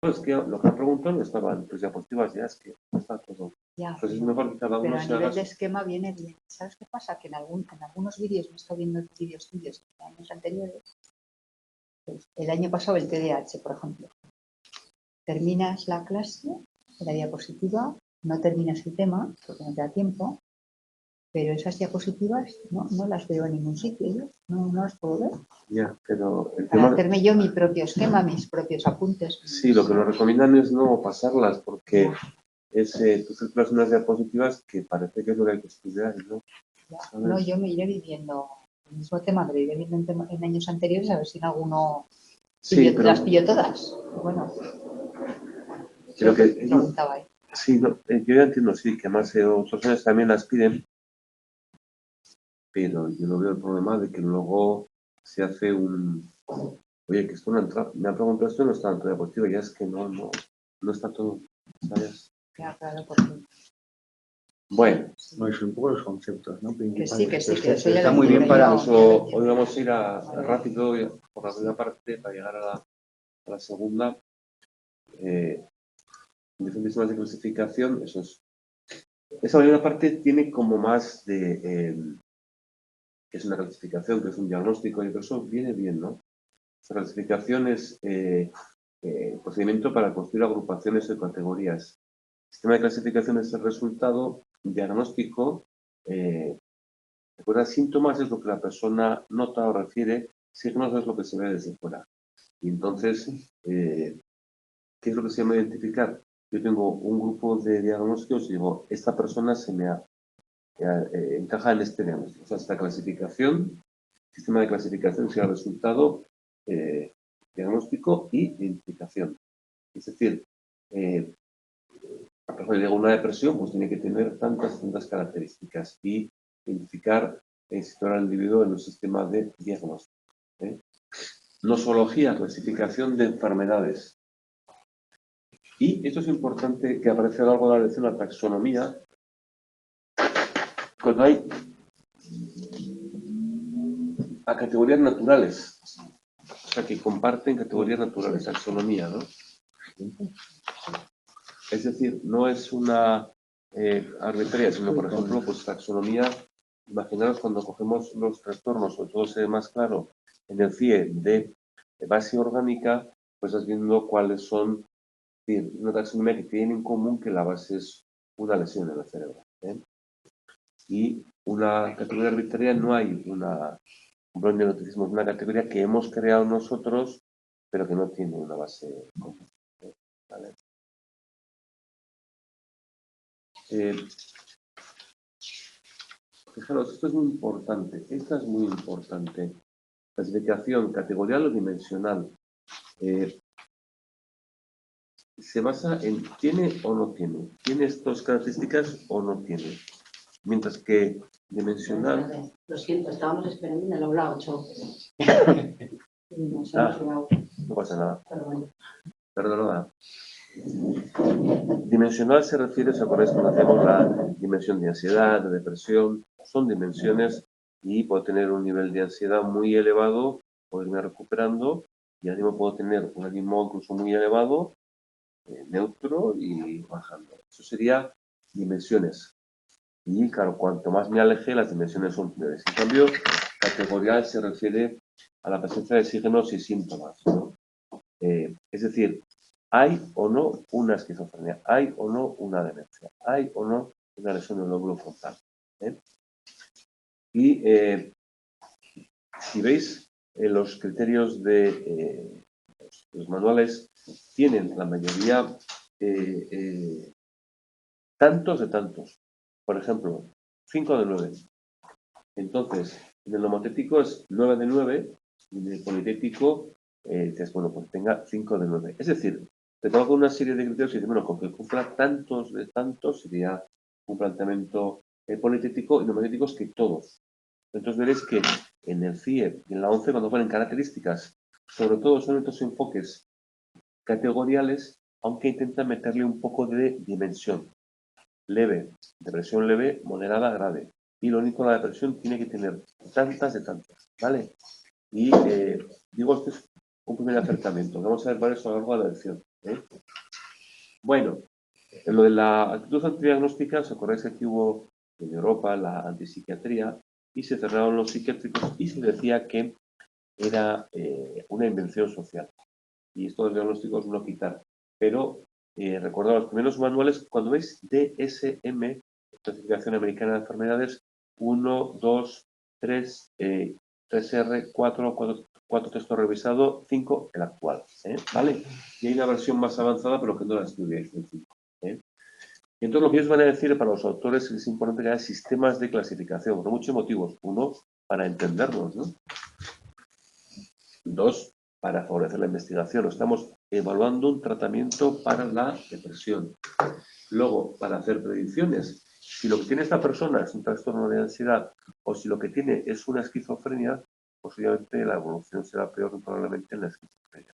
Es que lo que han preguntado no estaba en tus diapositivas, ya es que no está todo. Ya, Pues es mejor que cada pero uno a se haga nivel de su... esquema viene bien. ¿Sabes qué pasa? Que en algunos vídeos, me he estado viendo vídeos tuyos de años anteriores, pues, el año pasado el TDAH, por ejemplo. Terminas la clase, la diapositiva, no terminas el tema, porque no te da tiempo, pero esas diapositivas no las veo en ningún sitio, yo no las puedo ver. Ya, pero el Para tema... hacerme yo mi propio esquema, mis propios apuntes. Sí, lo que nos recomiendan es no pasarlas, porque tú circulas unas diapositivas que parece que es lo que hay que estudiar, ¿no? Ya. ¿Sabes? No, yo me iré viviendo el mismo tema, me lo iré viendo en años anteriores, a ver si en alguno Sí, pero las pillo todas. Bueno, creo que preguntaba ahí. sí, no, yo ya entiendo, sí, que más otros años también las piden, pero yo no veo el problema de que luego se hace un... Oye, que esto no entra, me han preguntado esto y no está en tu diapositiva, ya es que no está todo, ¿sabes? Ya, claro, porque... Bueno. No, es un poco los conceptos, ¿no? Que sí, que eso ya Está lo muy bien entiendo para... yo. Hoy vamos a ir rápido por la primera parte para llegar a la segunda. Diferentes sistemas de clasificación, eso es. Esa primera parte tiene como más de... que es una clasificación, que es un diagnóstico, y todo eso viene bien, ¿no? Esa clasificación es procedimiento para construir agrupaciones de categorías. El sistema de clasificación es el resultado diagnóstico. Recuerda, síntomas es lo que la persona nota o refiere, signos es lo que se ve desde fuera. Y entonces, ¿qué es lo que se llama identificar? Yo tengo un grupo de diagnósticos y digo, esta persona encaja en este diagnóstico. O sea, esta clasificación, sistema de clasificación será resultado diagnóstico y identificación. Es decir, por ejemplo, una depresión pues tiene que tener tantas características y identificar situar al individuo en un sistema de diagnóstico. Nosología, clasificación de enfermedades. Y esto es importante que aparece a lo largo de la lección, la taxonomía. Cuando hay a categorías naturales, o sea, que comparten categorías naturales, taxonomía, ¿no? Es decir, no es una arbitraria, sino, por ejemplo, pues taxonomía. Imaginaros cuando cogemos los trastornos, sobre todo se ve más claro en el CIE de base orgánica, pues estás viendo cuáles son, es decir, una taxonomía que tienen en común que la base es una lesión en el cerebro. Y una categoría arbitraria no hay un blog de noticismo, es una categoría que hemos creado nosotros, pero que no tiene una base común. ¿Vale? Fijaros, esto es muy importante. Esta es muy importante. Clasificación categorial o dimensional. Se basa en tiene o no tiene. ¿Tiene estas características o no tiene? Mientras que dimensional... Lo siento, estábamos esperando en el aula 8. No pasa nada. Perdona. Dimensional se refiere, ¿os acordáis cuando hacemos la dimensión de ansiedad, de depresión? Son dimensiones y puedo tener un nivel de ansiedad muy elevado, puedo irme recuperando, y al mismo puedo tener un ánimo incluso muy elevado, neutro y bajando. Eso sería dimensiones. Y claro, cuanto más me aleje, las dimensiones son peores. En cambio, categorial se refiere a la presencia de signos y síntomas, ¿no? Es decir, ¿hay o no una esquizofrenia? ¿Hay o no una demencia? ¿Hay o no una lesión del lóbulo frontal? Y si veis, los criterios de los manuales tienen la mayoría tantos de tantos. Por ejemplo, 5 de 9. Entonces, en el nomotético es 9 de 9 y en el politético dices, bueno, pues tenga 5 de 9. Es decir, te coloco una serie de criterios y dices, bueno, con que cumpla tantos de tantos sería un planteamiento politético y nomotético es que todos. Entonces veréis que en el CIE y en la 11 cuando ponen características, sobre todo son estos enfoques categoriales, aunque intentan meterle un poco de dimensión. Leve, depresión leve, moderada, grave. Y lo único, la depresión tiene que tener tantas de tantas, ¿vale? Y digo, este es un primer acercamiento. Vamos a ver varios a lo largo de la lección. ¿eh? Bueno, en lo de la actitud antidiagnóstica, ¿os acordáis que aquí hubo en Europa la antipsiquiatría y se cerraron los psiquiátricos y se decía que era una invención social? Y esto del diagnóstico es no quitar. Pero recordad los primeros manuales, cuando veis DSM, clasificación americana de enfermedades, 1, 2, 3, 3R, 4 texto revisado, 5 el actual. ¿Vale? Y hay una versión más avanzada, pero que no la estudiáis el 5. Y entonces lo que ellos van a decir para los autores es importante que haya sistemas de clasificación, por muchos motivos. Uno, para entendernos, ¿no? Dos, para favorecer la investigación. Estamos evaluando un tratamiento para la depresión. Luego, para hacer predicciones. Si lo que tiene esta persona es un trastorno de ansiedad o si lo que tiene es una esquizofrenia, posiblemente la evolución será peor que probablemente en la esquizofrenia.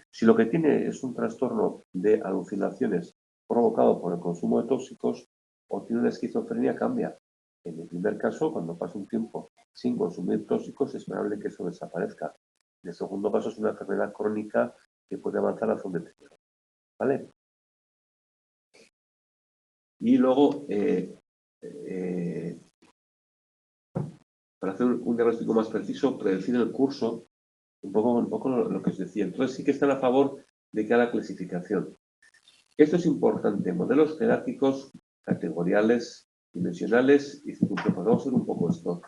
Si lo que tiene es un trastorno de alucinaciones provocado por el consumo de tóxicos o tiene una esquizofrenia, cambia. En el primer caso, cuando pasa un tiempo sin consumir tóxicos, es esperable que eso desaparezca. En el segundo caso, es una enfermedad crónica que puede avanzar hacia un deterioro. ¿Vale? Y luego, para hacer un diagnóstico más preciso, predecir el curso, un poco lo que os decía. Entonces sí que están a favor de que haya clasificación. Esto es importante, modelos jerárquicos, categoriales, dimensionales y circunstanciales. Vamos a ver un poco esto.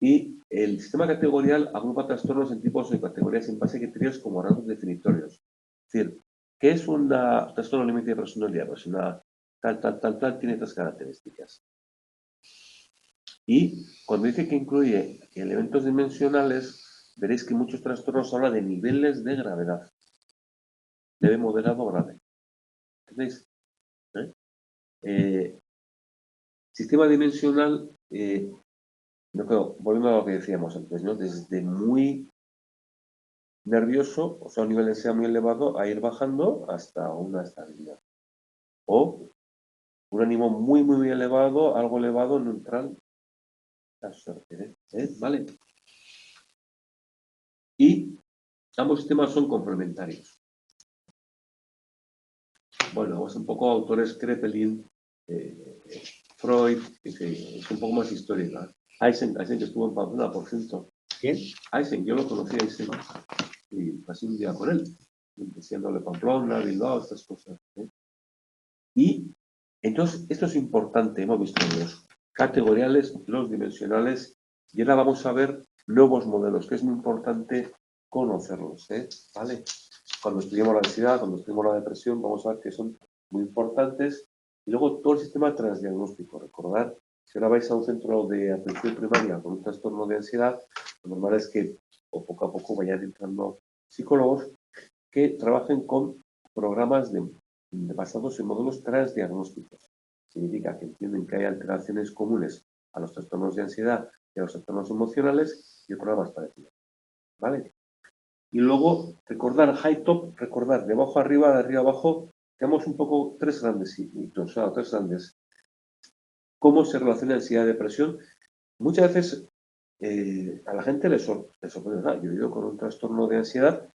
Y el sistema categorial agrupa trastornos en tipos de categorías en base a criterios como rasgos definitorios. Es decir, ¿qué es un trastorno límite de personalidad? Pues una tal, tiene estas características. Y cuando dice que incluye elementos dimensionales, veréis que muchos trastornos hablan de niveles de gravedad. Leve, moderado, grave. ¿Entendéis? Sistema dimensional, no creo, volviendo a lo que decíamos antes, ¿no? Desde muy nervioso, o sea, un nivel de ansiedad muy elevado, a ir bajando hasta una estabilidad. O un ánimo muy elevado, algo elevado, neutral, a eso se refiere, ¿vale? Y ambos sistemas son complementarios. Bueno, vamos un poco a autores Kraepelin, Freud, que es un poco más histórica. Eisen que estuvo en Pamplona, por cierto. ¿Quién? Eisen, yo lo conocí a Eisen y pasé un día con él, diciéndole Pamplona, Bilbao, estas cosas. Y entonces, esto es importante, hemos visto los categoriales, los dimensionales, y ahora vamos a ver nuevos modelos, que es muy importante conocerlos, ¿vale? Cuando estudiamos la ansiedad, cuando estudiamos la depresión, vamos a ver que son muy importantes. Y luego todo el sistema transdiagnóstico. Recordar, si ahora vais a un centro de atención primaria con un trastorno de ansiedad, lo normal es que o poco a poco vayan entrando psicólogos que trabajen con programas basados en módulos transdiagnósticos. Significa que entienden que hay alteraciones comunes a los trastornos de ansiedad y a los trastornos emocionales y el programa es parecido. ¿Vale? Y luego, recordar high-top, recordar de abajo a arriba, de arriba a abajo, tenemos un poco tres grandes hitos, o sea, tres grandes. ¿Cómo se relaciona ansiedad y depresión? Muchas veces a la gente le sorprende. Yo he ido con un trastorno de ansiedad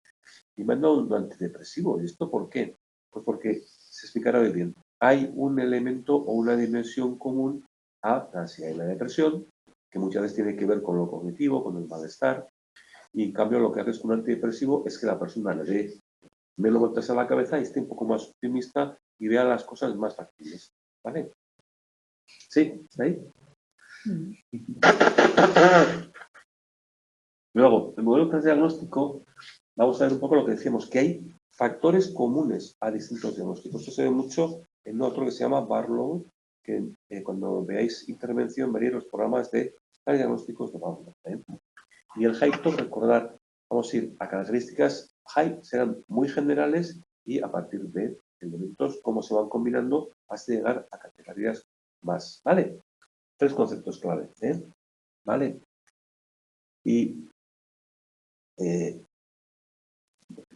y me han dado un antidepresivo. ¿Y esto por qué? Pues porque, se explicará hoy bien, hay un elemento o una dimensión común a la ansiedad y la depresión, que muchas veces tiene que ver con lo cognitivo, con el malestar, y en cambio lo que haces con un antidepresivo es que la persona le dé menos vueltas a la cabeza y esté un poco más optimista y vea las cosas más factibles. ¿Vale? ¿Sí? ¿Está ahí? Luego, el modelo transdiagnóstico, vamos a ver un poco lo que decíamos, que hay factores comunes a distintos diagnósticos. Esto se ve mucho en otro que se llama Barlow, que cuando veáis intervención veréis los programas de diagnósticos de Barlow. Y el high-top, recordar, vamos a ir a características high, serán muy generales y a partir de elementos, cómo se van combinando hasta llegar a categorías más. ¿Vale? Tres conceptos clave. ¿Vale? Y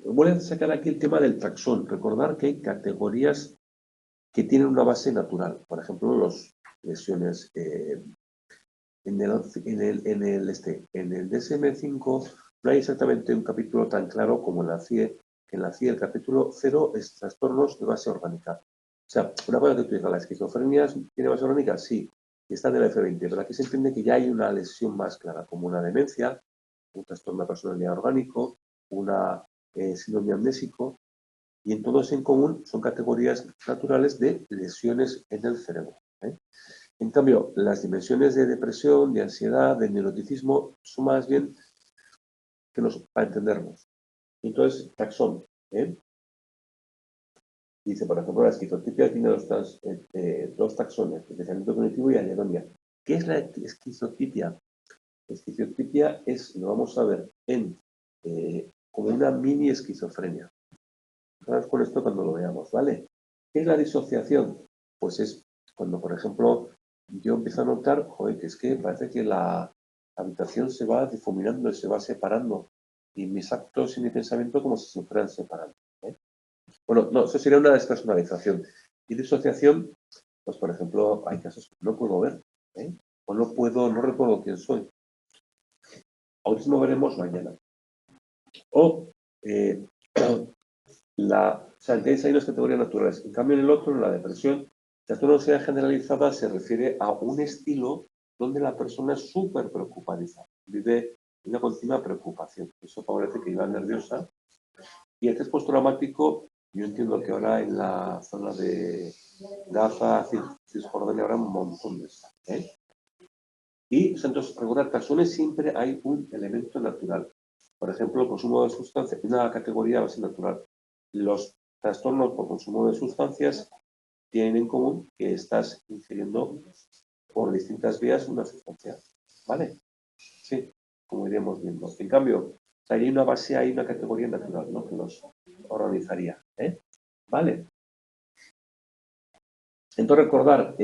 voy a sacar aquí el tema del taxón. Recordar que hay categorías que tienen una base natural. Por ejemplo, las lesiones en el DSM-5 no hay exactamente un capítulo tan claro como en la CIE que en la CIE el capítulo 0 es trastornos de base orgánica. O sea, una cosa que tú digas, ¿la esquizofrenia tiene base orgánica? Sí, y está en el F20, pero aquí se entiende que ya hay una lesión más clara, como una demencia, un trastorno de personalidad orgánico, una síndrome amnésico, y en todos en común son categorías naturales de lesiones en el cerebro. En cambio, las dimensiones de depresión, de ansiedad, de neuroticismo son más bien para entendernos. Entonces, taxón. Dice, por ejemplo, la esquizotipia tiene dos taxones, pensamiento cognitivo y anedonia. ¿Qué es la esquizotipia? La esquizotipia lo vamos a ver como una mini esquizofrenia. Fijaros con esto cuando lo veamos, ¿vale? ¿Qué es la disociación? Pues es cuando, por ejemplo, yo empiezo a notar, joder, que es que parece que la habitación se va difuminando y se va separando y mis actos y mi pensamiento como si se fueran separando. Bueno, no, eso sería una despersonalización. Y disociación, pues por ejemplo, hay casos que no puedo ver, o no recuerdo quién soy. Autismo veremos mañana. O entonces hay unas categorías naturales. En cambio, en el otro, en la depresión, trastorno de ansiedad generalizada se refiere a un estilo donde la persona es súper preocupadiza, vive una continua preocupación. Eso favorece que viva nerviosa. Y el estrés postraumático, yo entiendo que ahora en la zona de Gaza, Cisjordania, habrá un montón de eso. Y entonces, regular taxones siempre hay un elemento natural. Por ejemplo, el consumo de sustancias, una categoría base natural. Los trastornos por consumo de sustancias tienen en común que estás ingiriendo por distintas vías una sustancia. ¿Vale? Sí, como iremos viendo. En cambio, hay una base, hay una categoría natural, ¿no? Que los organizaría. ¿Vale? Entonces, recordar,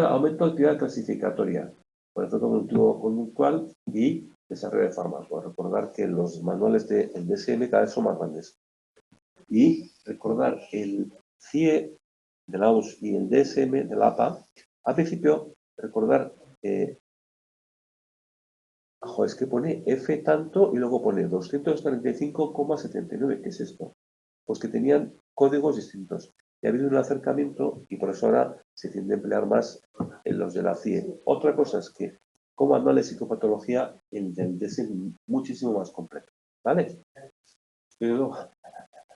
aumento de actividad clasificatoria por efecto cognitivo conductual y desarrollo de fármacos. Recordar que los manuales del DSM cada vez son más grandes. Y recordar el CIE de la US y el DSM de la APA, al principio, recordar, es que pone F tanto y luego pone 235,79. ¿Qué es esto? Pues que tenían códigos distintos. Y ha habido un acercamiento y por eso ahora se tiende a emplear más en los de la CIE. Otra cosa es que, como manual de psicopatología, el del DSM es muchísimo más completo. ¿Vale? Pero,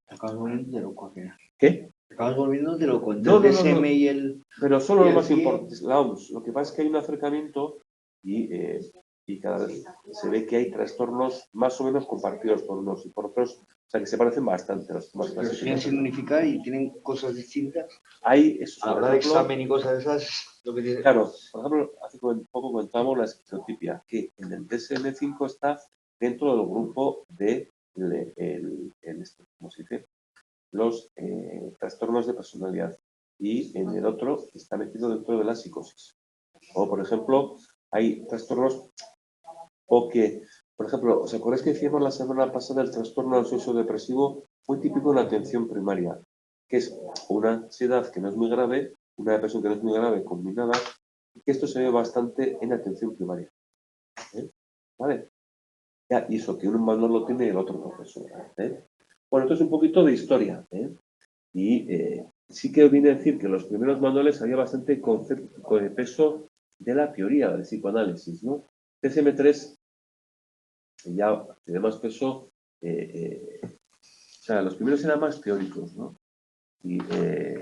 Te acabas volviendo de loco, ¿qué? ¿qué? Te acabas volviendo de loco. No, Entre no, el no, no. DSM y el... Pero solo y lo el más CIE. importante, la OMS. Lo que pasa es que hay un acercamiento y cada vez se ve que hay trastornos más o menos compartidos por unos y por otros, o sea que se parecen bastante los temas Pero siguen sin unificar y tienen cosas distintas. Hay eso, A la por hora de ejemplo, examen y cosas de esas, lo que tiene... claro, por ejemplo, hace un poco comentábamos la esquizotipia, que en el DSM-5 está dentro del grupo de ¿cómo se dice? Los trastornos de personalidad y en el otro está metido dentro de la psicosis. O, por ejemplo, hay trastornos o que, por ejemplo, ¿os acordáis que decíamos la semana pasada el trastorno ansioso depresivo muy típico en la atención primaria? Que es una ansiedad que no es muy grave, una depresión que no es muy grave combinada, y que esto se ve bastante en atención primaria. ¿Vale? Ya, y eso, que un manual lo tiene y el otro profesor. Bueno, esto es un poquito de historia. Y sí que viene a decir que en los primeros manuales había bastante concepto, con el peso de la teoría del psicoanálisis, ¿no? DSM-3 ya tiene más peso, o sea, los primeros eran más teóricos, ¿no? Y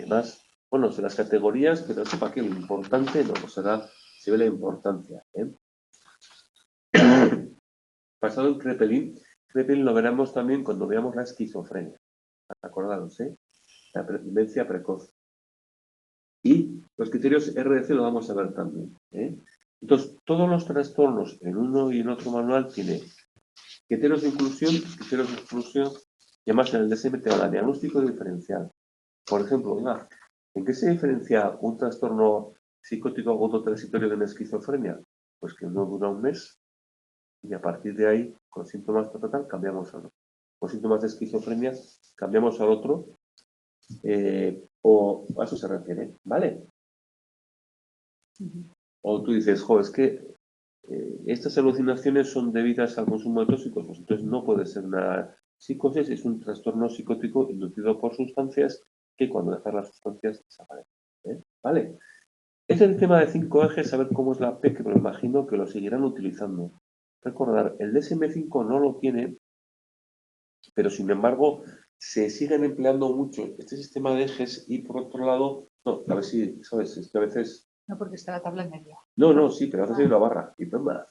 más, bueno, son las categorías, pero sepa que lo importante no, pues será, se ve la importancia. Pasado en Krepelin lo veremos también cuando veamos la esquizofrenia. Acordaros, la demencia precoz. Y los criterios RDC lo vamos a ver también. Entonces, todos los trastornos en uno y en otro manual tienen criterios de inclusión, y además en el DSM te va a dar diagnóstico diferencial. Por ejemplo, ¿en qué se diferencia un trastorno psicótico agudo transitorio de una esquizofrenia? Pues que no dura un mes y a partir de ahí, con síntomas total, cambiamos a otro. Con síntomas de esquizofrenia, cambiamos al otro, o a eso se refiere, ¿vale? O tú dices, es que estas alucinaciones son debidas al consumo de tóxicos, pues entonces no puede ser una Psicosis es un trastorno psicótico inducido por sustancias que cuando dejas las sustancias desaparecen. ¿Vale? Es el tema de 5 ejes, saber cómo es la PEC, pero imagino que lo seguirán utilizando. Recordar, el DSM-5 no lo tiene, pero sin embargo se siguen empleando mucho este sistema de ejes y por otro lado, no, a ver si, ¿sabes? Es que a veces... No, porque está la tabla en medio. No, sí, pero a veces hay una barra y toma,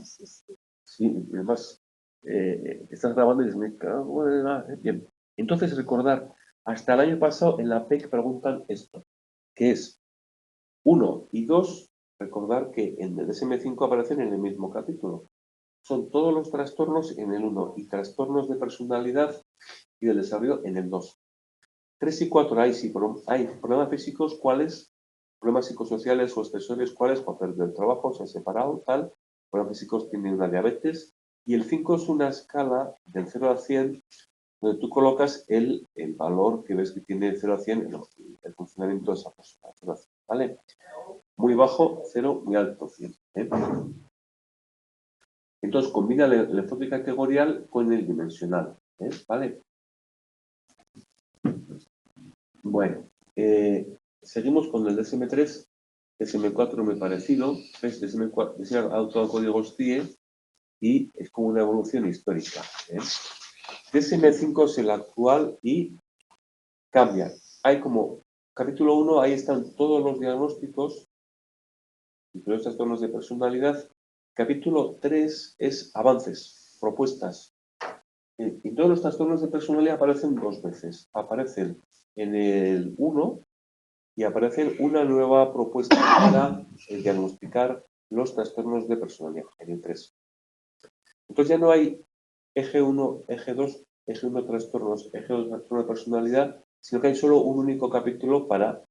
Sí, sí. Sí, y además, estás grabando y dices, me cago en la... Bien, entonces recordar, hasta el año pasado en la PEC preguntan esto, que es 1 y 2, recordar que en el DSM-5 aparecen en el mismo capítulo. Son todos los trastornos en el 1 y trastornos de personalidad y del desarrollo en el 2. 3 y 4 hay, sí, hay problemas físicos, ¿cuáles? Problemas psicosociales o estresores, ¿cuáles? Por perder el trabajo, se han separado, tal. Problemas físicos tienen una diabetes. Y el 5 es una escala del 0 a 100, donde tú colocas el valor que ves que tiene de 0 a 100 el funcionamiento de esa persona. 0 a 100, ¿vale? Muy bajo, 0, muy alto, 100. Entonces, combina el enfoque categorial con el dimensional. ¿Vale? Bueno, seguimos con el DSM-3, DSM-4 muy parecido, es DSM-4, diseño auto códigos CIE y es como una evolución histórica. DSM-5 es el actual y cambia. Hay como capítulo 1, ahí están todos los diagnósticos, incluidos los trastornos de personalidad. Capítulo 3 es avances, propuestas. Y todos los trastornos de personalidad aparecen 2 veces. Aparecen en el 1 y aparece una nueva propuesta para diagnosticar los trastornos de personalidad, en el 3. Entonces ya no hay eje 1, eje 2, eje 1 trastornos, eje 2 trastorno de personalidad, sino que hay solo un único capítulo para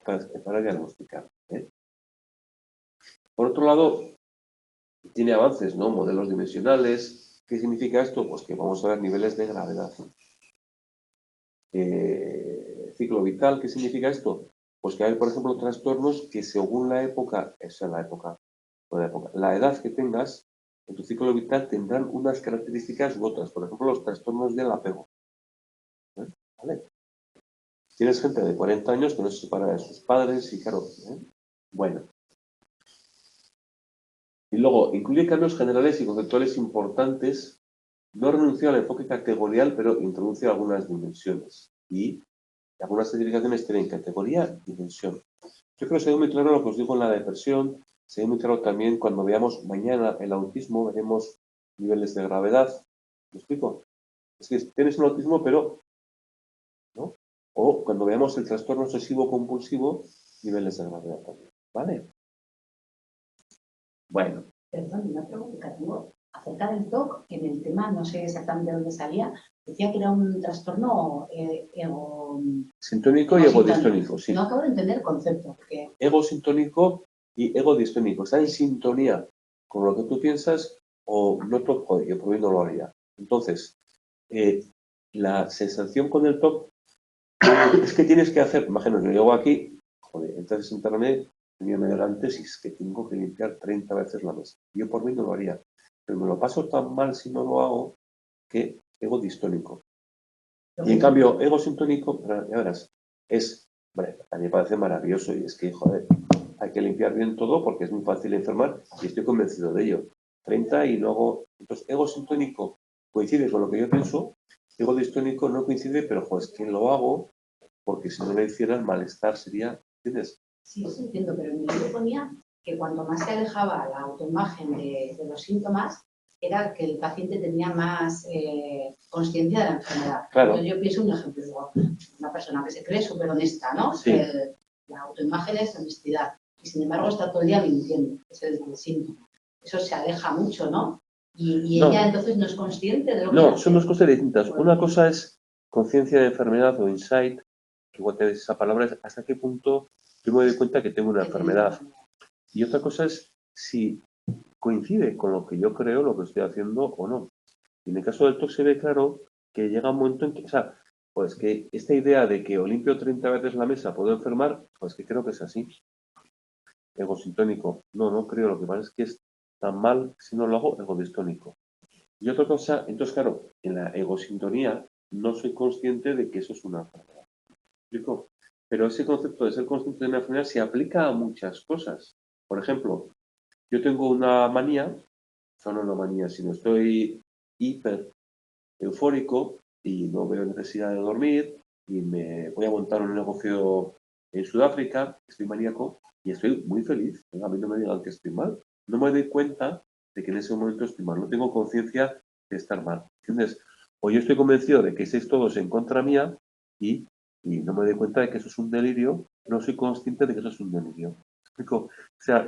diagnosticar. Por otro lado, tiene avances, ¿no? Modelos dimensionales. ¿Qué significa esto? Pues que vamos a ver niveles de gravedad. Ciclo vital, ¿qué significa esto? Pues que hay, por ejemplo, trastornos que según la época, la edad que tengas, en tu ciclo vital tendrán unas características u otras. Por ejemplo, los trastornos del apego. ¿Vale? Tienes gente de 40 años que no se separa de sus padres y claro, bueno. Y luego, incluye cambios generales y conceptuales importantes. No renunció al enfoque categorial, pero introduce algunas dimensiones. Y algunas certificaciones tienen categoría y dimensión. Yo creo que se ve muy claro lo que os digo en la depresión, se ve muy claro también cuando veamos mañana el autismo, veremos niveles de gravedad. ¿Me explico? Es que tienes un autismo, pero, ¿no? O cuando veamos el trastorno obsesivo compulsivo, niveles de gravedad también. ¿Vale? Bueno. Perdón, una pregunta que tengo acerca del TOC, en el tema, no sé exactamente dónde salía, decía que era un trastorno Sintónico y egodistónico, sí. No acabo de entender el concepto. Porque... Egosintónico y egodistónico. Está en sintonía con lo que tú piensas o no, joder, yo por mí no lo haría. Entonces, la sensación con el TOC es que tienes que hacer, imagino, yo llego aquí, joder, entonces sentarme, me delante si es que tengo que limpiar 30 veces la mesa. Yo por mí no lo haría, pero me lo paso tan mal si no lo hago que ego distónico. Y en cambio, ego sintónico, ya verás, bueno, a mí me parece maravilloso y es que, joder, hay que limpiar bien todo porque es muy fácil enfermar y estoy convencido de ello. 30 y luego, entonces, ego sintónico coincide con lo que yo pienso, ego distónico no coincide, pero joder, es que lo hago porque si no lo hiciera el malestar sería, ¿entiendes? Sí, eso entiendo, pero en mi libro ponía que cuanto más se alejaba la autoimagen de los síntomas, era que el paciente tenía más consciencia de la enfermedad. Claro. Yo pienso un ejemplo, digo, una persona que se cree súper honesta, ¿no? Sí. La autoimagen es honestidad y sin embargo está todo el día mintiendo, es el síntoma. Eso se aleja mucho, ¿no? Y no. ella entonces no es consciente de lo que No, hace. son dos cosas distintas. Una cosa es conciencia de enfermedad o insight, que igual te des esa palabra, es hasta qué punto yo me doy cuenta que tengo una enfermedad. Y otra cosa es si coincide con lo que yo creo, lo que estoy haciendo o no. Y en el caso del TOC se ve claro que llega un momento en que, o sea, pues que esta idea de que o limpio 30 veces la mesa puedo enfermar, pues que creo que es así. Egosintónico. No creo. Lo que pasa es que es tan mal si no lo hago egodistónico. Y otra cosa, entonces claro, en la egosintonía no soy consciente de que eso es una enfermedad. ¿Me explico? Pero ese concepto de ser consciente de una enfermedad se aplica a muchas cosas. Por ejemplo, yo tengo una manía, no una manía, sino estoy hiper eufórico y no veo necesidad de dormir y me voy a montar un negocio en Sudáfrica, estoy maníaco y estoy muy feliz. A mí no me digan que estoy mal. No me doy cuenta de que en ese momento estoy mal. No tengo conciencia de estar mal. ¿Entiendes? O yo estoy convencido de que estáis todos en contra mía y no me doy cuenta de que eso es un delirio. No soy consciente de que eso es un delirio. ¿Me explico? O sea,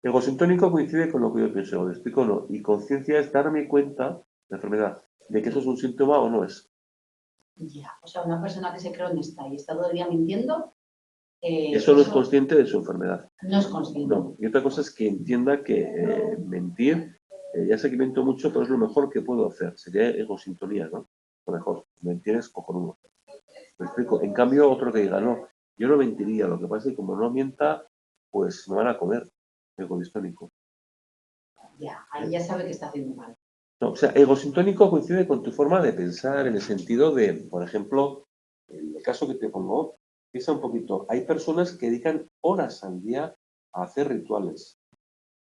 egosintónico coincide con lo que yo pienso. ¿Me explico o no? Y conciencia es darme cuenta de la enfermedad, de que eso es un síntoma o no es. Ya, o sea, una persona que se cree honesta y está todo el día mintiendo, Eso no es consciente de su enfermedad. no es consciente. No. Y otra cosa es que entienda que mentir, ya sé que miento mucho, pero es lo mejor que puedo hacer. Sería egosintonía, ¿no? Lo mejor. Mentir es cojonudo. ¿Me explico? En cambio, otro que diga, no, yo no mentiría. Lo que pasa es que como no mienta, pues me van a comer. Egoistónico. Ya, ahí ya sabe que está haciendo mal. No, o sea, egosintónico coincide con tu forma de pensar en el sentido de, por ejemplo, en el caso que te pongo, piensa un poquito, hay personas que dedican horas al día a hacer rituales.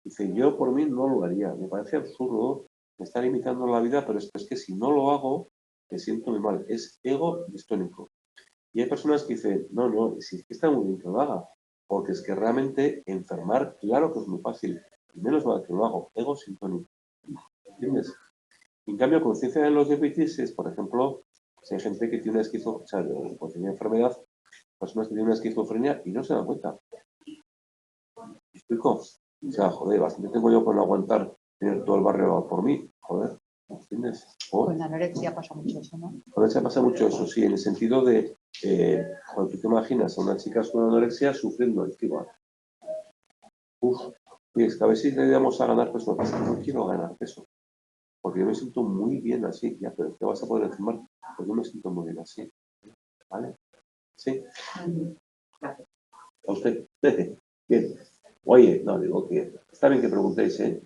Dice, yo por mí no lo haría, me parece absurdo, me está limitando la vida, pero es que si no lo hago, me siento muy mal. Es ego distónico. Y hay personas que dicen, no, no, si es que está muy bien que lo haga, porque es que realmente enfermar, claro que es muy fácil, y menos mal que lo hago, ego sintónico. ¿Entiendes? En cambio, conciencia de los déficits es, por ejemplo, si hay gente que tiene o sea, pues tiene enfermedad, personas que tienen una esquizofrenia y no se dan cuenta. ¿Me explico? O sea, joder, bastante tengo yo con aguantar tener todo el barrio por mí, joder, ¿entiendes? Con la anorexia pasa mucho eso, ¿no? Con la anorexia pasa mucho eso, sí, en el sentido de, cuando tú te imaginas a una chica con anorexia sufriendo, es que igual, uf, y es que a ver si le damos a ganar peso, es que no quiero ganar peso, porque yo me siento muy bien así, ya, pero te vas a poder enfermar, porque yo me siento muy bien así, ¿vale? Sí, Gracias. a usted, bien. Oye, no, digo que está bien que preguntéis, ¿eh?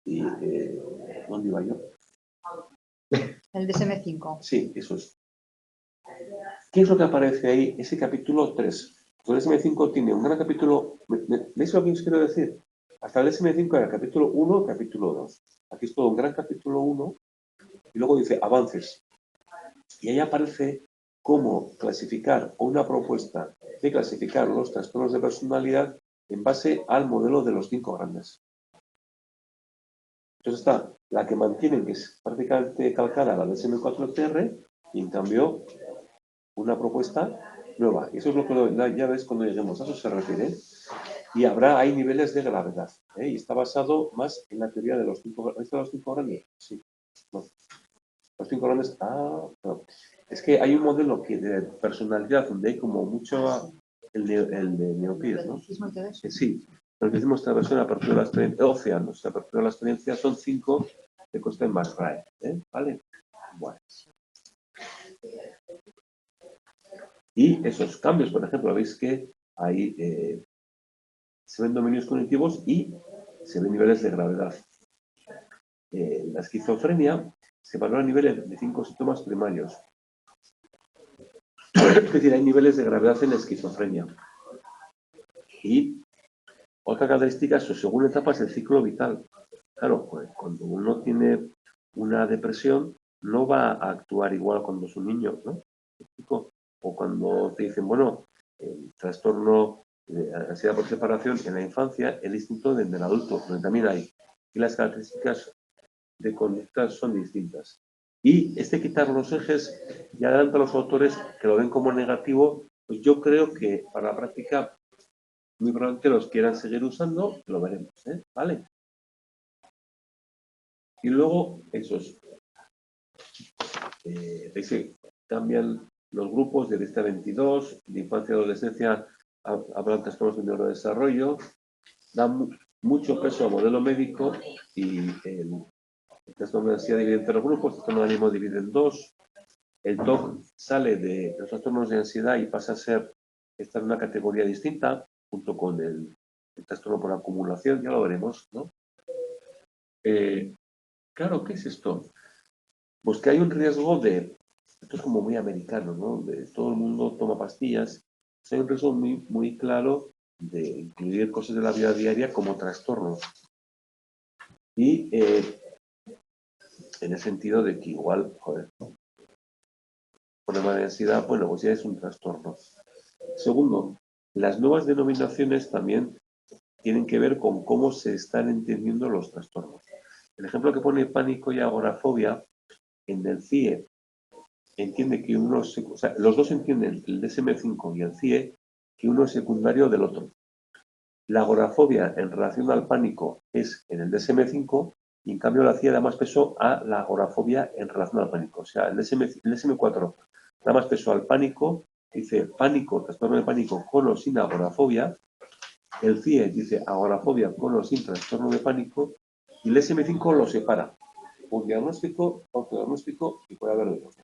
Y, ¿dónde iba yo? El DSM-5. Sí, eso es. ¿Qué es lo que aparece ahí? Ese capítulo 3. El DSM-5 tiene un gran capítulo. ¿Veis lo que os quiero decir? Hasta el DSM-5 era capítulo 1, capítulo 2. Aquí es todo un gran capítulo 1 y luego dice avances. Y ahí aparece cómo clasificar o una propuesta de clasificar los trastornos de personalidad en base al modelo de los 5 grandes. Entonces está la que mantienen, que es prácticamente calcada a la DSM-4TR, y en cambio una propuesta nueva. Y eso es lo que ya ves cuando lleguemos a eso se refiere. Y hay niveles de gravedad. Y está basado más en la teoría de los 5 grandes. Sí. No. Los 5 grandes. No. Es que hay un modelo de personalidad donde hay como mucho el de Neopíes, ¿no? Sí. Lo que decimos esta versión, apertura de la experiencia, océanos, apertura de la experiencia son 5 de coste más RAE. ¿Vale? Bueno. Y esos cambios, por ejemplo, veis que ahí se ven dominios cognitivos y se ven niveles de gravedad. La esquizofrenia se valora a niveles de 5 síntomas primarios. Es decir, hay niveles de gravedad en la esquizofrenia. Y otra característica es su segunda etapa es el ciclo vital. Claro, pues cuando uno tiene una depresión, no va a actuar igual cuando es un niño, ¿no? O cuando te dicen, bueno, el trastorno de ansiedad por separación en la infancia es distinto del adulto, donde también hay. Y las características de conducta son distintas. Y quitar los ejes, ya adelanta a los autores que lo ven como negativo, pues yo creo que para la práctica muy probablemente los quieran seguir usando, lo veremos, ¿vale? Y luego, esos, veis que cambian los grupos de lista 22, de infancia y adolescencia, hablan trastornos de neurodesarrollo, dan mucho peso al modelo médico y el trastorno de ansiedad divide en 3 grupos, el trastorno de ánimo divide en 2, el TOC sale de los trastornos de ansiedad y pasa a ser, está en una categoría distinta, junto con el trastorno por acumulación, ya lo veremos, ¿no? Claro, ¿qué es esto? Pues que hay un riesgo de, esto es como muy americano, ¿no? De todo el mundo toma pastillas. Hay un riesgo muy, muy claro de incluir cosas de la vida diaria como trastornos. Y en el sentido de que igual, joder, problema de ansiedad, bueno, pues ya es un trastorno. Segundo, las nuevas denominaciones también tienen que ver con cómo se están entendiendo los trastornos. El ejemplo que pone pánico y agorafobia, en el CIE entiende que uno, o sea, los dos entienden, el DSM-5 y el CIE, que uno es secundario del otro. La agorafobia en relación al pánico es en el DSM-5 y en cambio la CIE da más peso a la agorafobia en relación al pánico. O sea, el DSM-4 da más peso al pánico, dice pánico, trastorno de pánico con o sin agorafobia. El CIE dice agorafobia con o sin trastorno de pánico y el DSM-5 lo separa. Un diagnóstico, autodiagnóstico y puede haber de dos.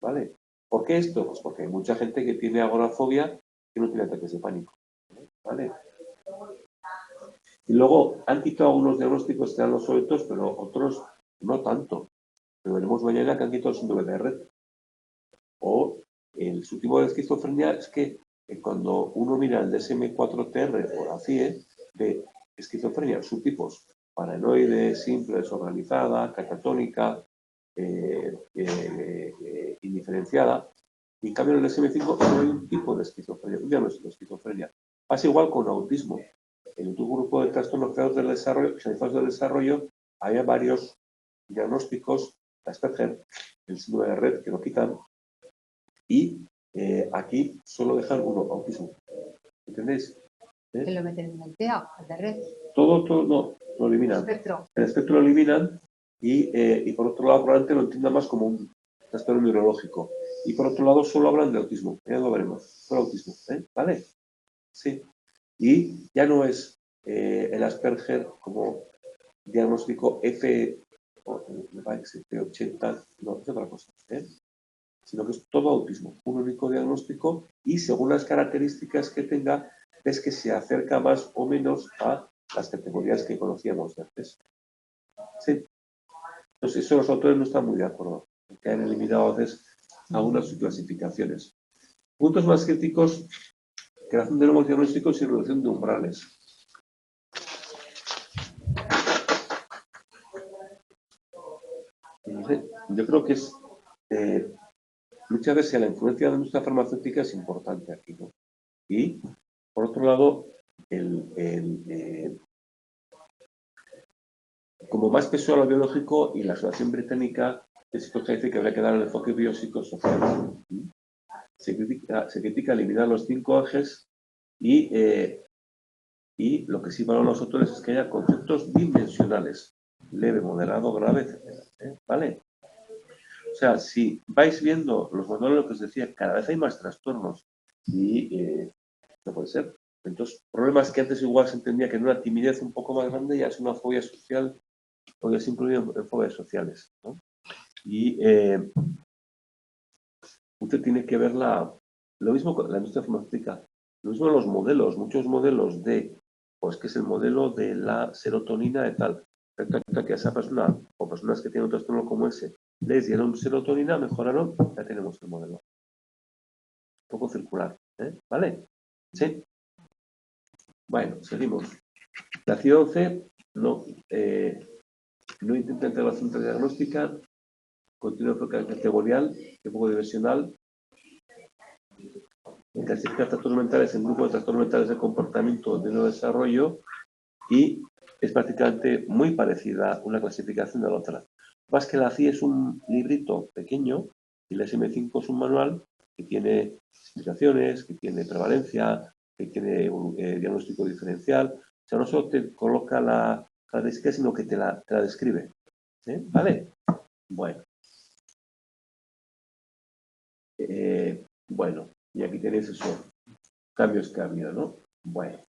¿Vale? ¿Por qué esto? Pues porque hay mucha gente que tiene agorafobia que no tiene ataques de pánico. ¿Vale? Y luego han quitado algunos diagnósticos que eran los obsoletos, pero otros no tanto. Pero veremos mañana que han quitado el síndrome de Rett. O el subtipo de esquizofrenia es que cuando uno mira el DSM-4TR o la CIE, de esquizofrenia, subtipos, paranoide, simple, desorganizada, catatónica, indiferenciada, y en cambio en el DSM-5 no hay un tipo de esquizofrenia, un diagnóstico de esquizofrenia. Pasa igual con autismo. En tu grupo de trastornos del desarrollo, del desarrollo, había varios diagnósticos, Asperger, el síndrome de Rett, que lo quitan, y aquí solo dejan uno, autismo. ¿Entendéis? Que lo meten en el TEA, el de red. Todo, no, lo eliminan. Espectro. El espectro lo eliminan y por otro lado probablemente lo entiendan más como un trastorno neurológico. Y por otro lado solo hablan de autismo. Ya lo veremos. Solo autismo. ¿Vale? Sí. Y ya no es el Asperger como diagnóstico F, me parece F80, no, es otra cosa. Sino que es todo autismo, un único diagnóstico y según las características que tenga, ves que se acerca más o menos a las categorías que conocíamos de antes. Sí. Entonces, eso los autores no están muy de acuerdo, porque han eliminado a veces algunas subclasificaciones. Puntos más críticos, creación de nuevos diagnósticos y reducción de umbrales. Yo creo que es muchas veces la influencia de la industria farmacéutica es importante aquí, ¿no? Y, por otro lado, como más peso a lo biológico y la Asociación Británica de Psicología dice que habría que dar el enfoque biopsicosocial. Se critica eliminar los 5 ejes y lo que sí valoran los autores es que haya conceptos dimensionales, leve, moderado, grave, etc. ¿Vale? O sea, si vais viendo los modelos que os decía, cada vez hay más trastornos y no puede ser. Entonces, problemas que antes igual se entendía que en una timidez un poco más grande ya es una fobia social, porque se incluyen en fobias sociales, ¿no? Y usted tiene que ver lo mismo con la industria farmacéutica, lo mismo los modelos, muchos modelos pues que es el modelo de la serotonina de tal. Que a esa persona o personas que tienen un trastorno como ese les dieron serotonina, mejoraron, ya tenemos el modelo. Un poco circular, ¿vale? Sí. Bueno, seguimos. La CIE 11 no intenta integración diagnóstica, continúa enfoque categorial, un poco diversional, clasifica trastornos mentales en grupos de trastornos mentales de comportamiento de neurodesarrollo y es prácticamente muy parecida una clasificación de la otra. Más que la CIE es un librito pequeño y la SM5 es un manual que tiene explicaciones, que tiene prevalencia, que tiene un diagnóstico diferencial. O sea, no solo te coloca la característica, sino que te la describe. ¿Vale? Bueno. Bueno, y aquí tenéis esos cambios que ha habido, ¿no? Bueno.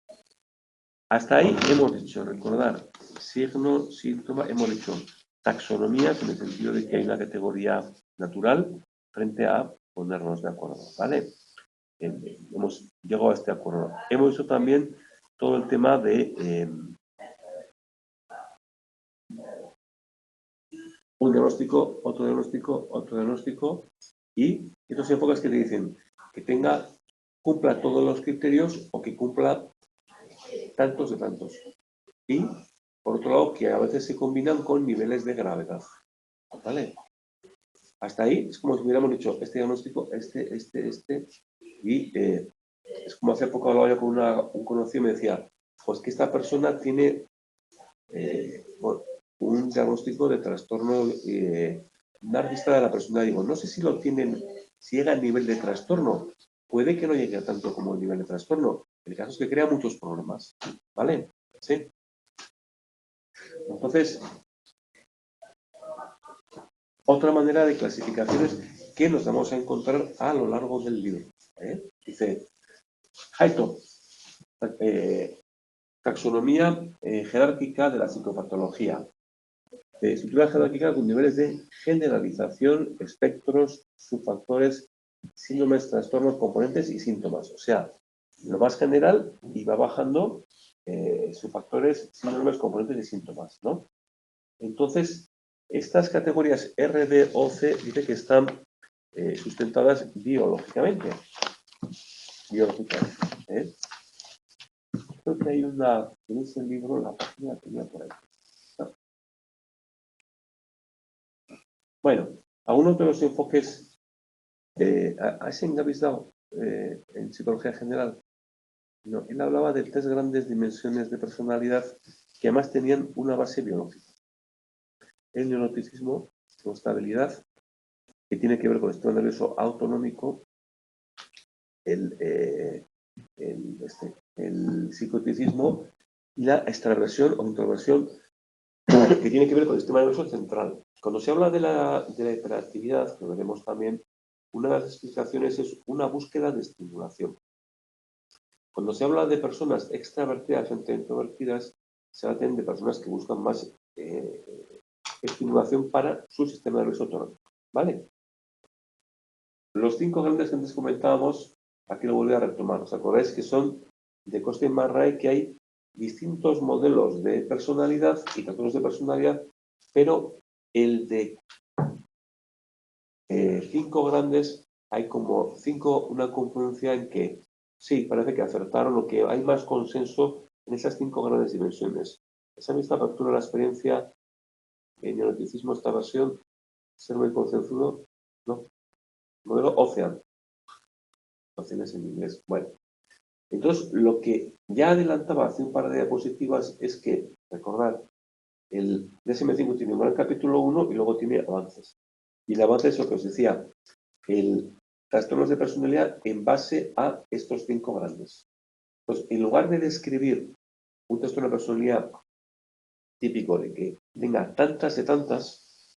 Hasta ahí hemos dicho, recordar, signo, síntoma, hemos dicho taxonomías en el sentido de que hay una categoría natural frente a ponernos de acuerdo, ¿vale? Hemos llegado a este acuerdo. Hemos visto también todo el tema de un diagnóstico, otro diagnóstico, otro diagnóstico, y estos enfoques que te dicen que cumpla todos los criterios o que cumpla tantos de tantos. Y, por otro lado, que a veces se combinan con niveles de gravedad. ¿Vale? Hasta ahí es como si hubiéramos dicho este diagnóstico, este, y es como hace poco hablaba yo con un conocido y me decía, pues que esta persona tiene un diagnóstico de trastorno narcisista de la persona. Digo, no sé si lo tienen, si llega al nivel de trastorno, puede que no llegue a tanto como el nivel de trastorno. El caso es que crea muchos problemas, ¿vale? Sí. Entonces, otra manera de clasificaciones que nos vamos a encontrar a lo largo del libro. Dice, Hayton, taxonomía jerárquica de la psicopatología. Estructura jerárquica con niveles de generalización, espectros, subfactores, síndromes, trastornos, componentes y síntomas. O sea, lo más general y va bajando subfactores, síndromes, componentes y síntomas, ¿no? Entonces, estas categorías R, D o C dice que están sustentadas biológicamente. Creo que hay en ese libro, la página tenía por ahí. Bueno, algunos de los enfoques a ese habéis dado en psicología general. No, él hablaba de 3 grandes dimensiones de personalidad que además tenían una base biológica. El neuroticismo, su estabilidad, que tiene que ver con el sistema nervioso autonómico, el psicoticismo y la extraversión o introversión, que tiene que ver con el sistema nervioso central. Cuando se habla de la hiperactividad, que veremos también, una de las explicaciones es una búsqueda de estimulación. Cuando se habla de personas extravertidas frente a introvertidas, se habla de personas que buscan más estimulación para su sistema nervioso autonómico. ¿Vale? Los 5 grandes que antes comentábamos, aquí lo volví a retomar. ¿Os acordáis que son de Costa y Marray, que hay distintos modelos de personalidad y trastornos de personalidad, pero el de 5 grandes hay como 5, una confluencia en que sí, parece que acertaron o que hay más consenso en esas 5 grandes dimensiones. Esa misma apertura a la experiencia, el neuroticismo, esta versión, ser muy concienzudo, ¿no? Modelo Ocean. Ocean es en inglés. Bueno, entonces lo que ya adelantaba hace un par de diapositivas es que, recordad, el DSM-5 tiene un gran capítulo 1 y luego tiene avances. Y el avance es lo que os decía, el trastornos de personalidad en base a estos 5 grandes. Entonces, en lugar de describir un trastorno de personalidad típico de que tenga tantas de tantas,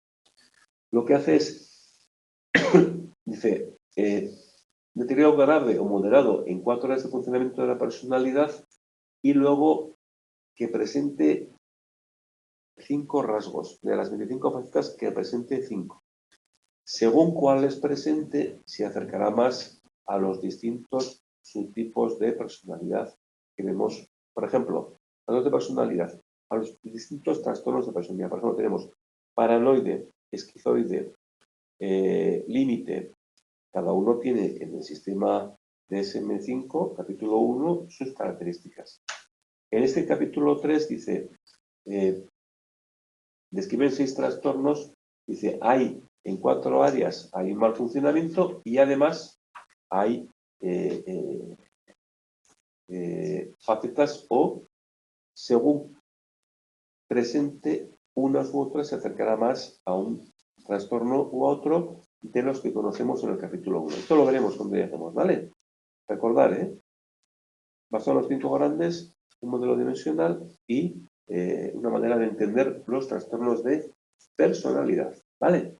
lo que hace es, dice, deterioro grave o moderado en 4 áreas de funcionamiento de la personalidad y luego que presente 5 rasgos, de las 25 facetas que presente 5. Según cuáles presente, se acercará más a los distintos subtipos de personalidad que vemos. Por ejemplo, a los de personalidad, a los distintos trastornos de personalidad. Por ejemplo, tenemos paranoide, esquizoide, límite. Cada uno tiene en el sistema DSM-5, capítulo 1, sus características. En este capítulo 3 dice, describen 6 trastornos, dice, hay en 4 áreas hay un mal funcionamiento y además hay facetas o, según presente, unas u otras se acercará más a un trastorno u otro de los que conocemos en el capítulo 1. Esto lo veremos cuando lleguemos, ¿vale? Recordar, basado en los 5 grandes, un modelo dimensional y una manera de entender los trastornos de personalidad, ¿vale?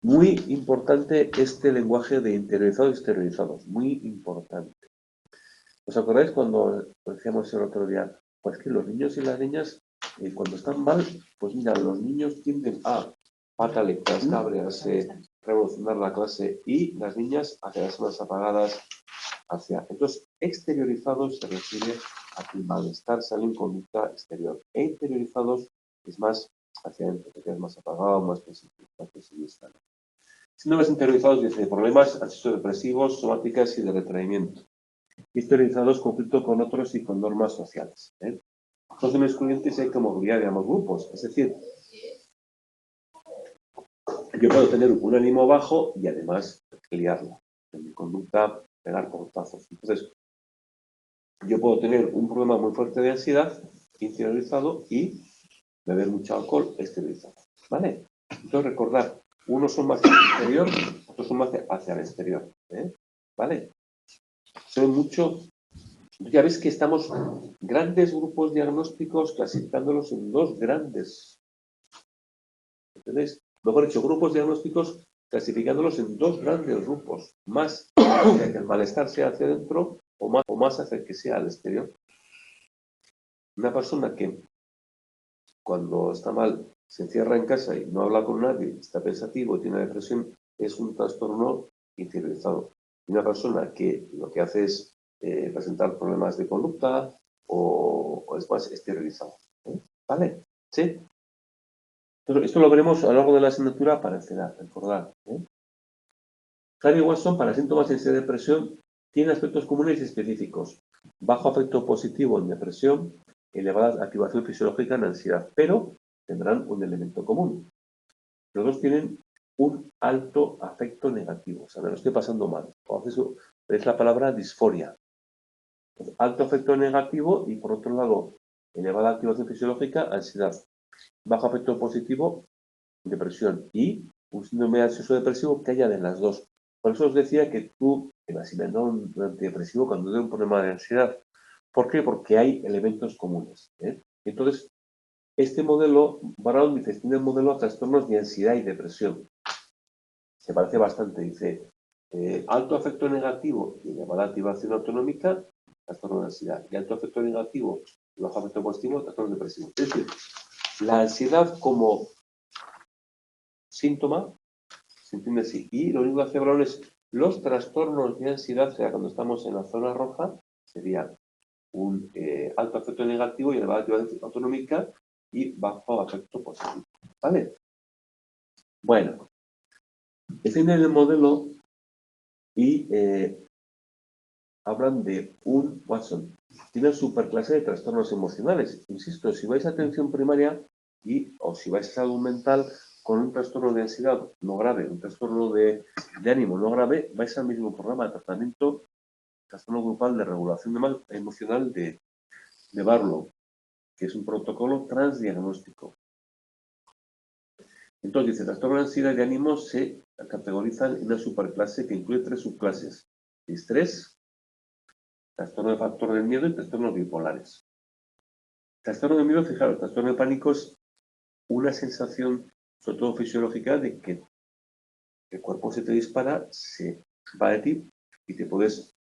Muy importante este lenguaje de interiorizados y exteriorizados, muy importante. ¿Os acordáis cuando decíamos el otro día? Pues que los niños y las niñas, cuando están mal, pues mira, los niños tienden a pataletas, cabrearse, revolucionar la clase y las niñas a quedarse más apagadas hacia. Entonces, exteriorizados se refiere hacia el malestar sale en conducta exterior. E interiorizados es más hacia adentro, te quedas más apagado, más pesimista. Síndromes interiorizados dice problemas ansioso-depresivos, somáticas y de retraimiento. Interiorizados, conflicto con otros y con normas sociales. Los de excluyentes hay comodidad de ambos grupos. Es decir, yo puedo tener un ánimo bajo y además liarla. En mi conducta, pegar portazos. Entonces, yo puedo tener un problema muy fuerte de ansiedad interiorizado y beber mucho alcohol exteriorizado. ¿Vale? Entonces, recordar, unos son más hacia el interior, otros son más hacia el exterior. ¿Vale? Son mucho. Ya ves que estamos grandes grupos diagnósticos clasificándolos en dos grandes. ¿Entendéis? Mejor dicho, grupos diagnósticos clasificándolos en dos grandes grupos. Más hacia que el malestar sea hacia adentro o más hacia que sea al exterior. Una persona que cuando está mal se encierra en casa y no habla con nadie, está pensativo y tiene depresión, es un trastorno interiorizado. Y una persona que lo que hace es presentar problemas de conducta o es más exteriorizado. ¿Vale? ¿Sí? Entonces, esto lo veremos a lo largo de la asignatura para recordar. Harry Watson, para síntomas de depresión, tiene aspectos comunes y específicos. Bajo afecto positivo en depresión, elevada activación fisiológica en ansiedad, pero tendrán un elemento común. Los dos tienen un alto afecto negativo, o sea, me lo estoy pasando mal. O es la palabra disforia. Entonces, alto afecto negativo y, por otro lado, elevada activación fisiológica, ansiedad. Bajo afecto positivo, depresión. Y un síndrome ansioso depresivo que haya de las dos. Por eso os decía que tú te vas a un antidepresivo cuando hay un problema de ansiedad. ¿Por qué? Porque hay elementos comunes. Entonces, este modelo, Brown dice, tiene el modelo de trastornos de ansiedad y depresión. Se parece bastante, dice, alto afecto negativo y elevada activación autonómica, trastorno de ansiedad. Y alto afecto negativo y bajo afecto positivo, trastorno depresivo. Es decir, la ansiedad como síntoma, se entiende así. Y lo único que hace Brown es los trastornos de ansiedad, o sea, cuando estamos en la zona roja, sería un alto afecto negativo y elevada activación autonómica y bajo afecto positivo. ¿Vale? Bueno, definen el modelo y hablan de un Watson. Tiene superclase de trastornos emocionales. Insisto, si vais a atención primaria o si vais a salud mental con un trastorno de ansiedad no grave, un trastorno de ánimo no grave, vais al mismo programa de tratamiento, trastorno grupal de regulación emocional de Barlow, que es un protocolo transdiagnóstico. Entonces, dice, trastorno de ansiedad y de ánimo se categorizan en una superclase que incluye 3 subclases: estrés, trastorno de factor del miedo y trastornos bipolares. Trastorno de miedo, fijaros, trastorno de pánico es una sensación, sobre todo fisiológica, de que el cuerpo se te dispara, se va de ti y te puedes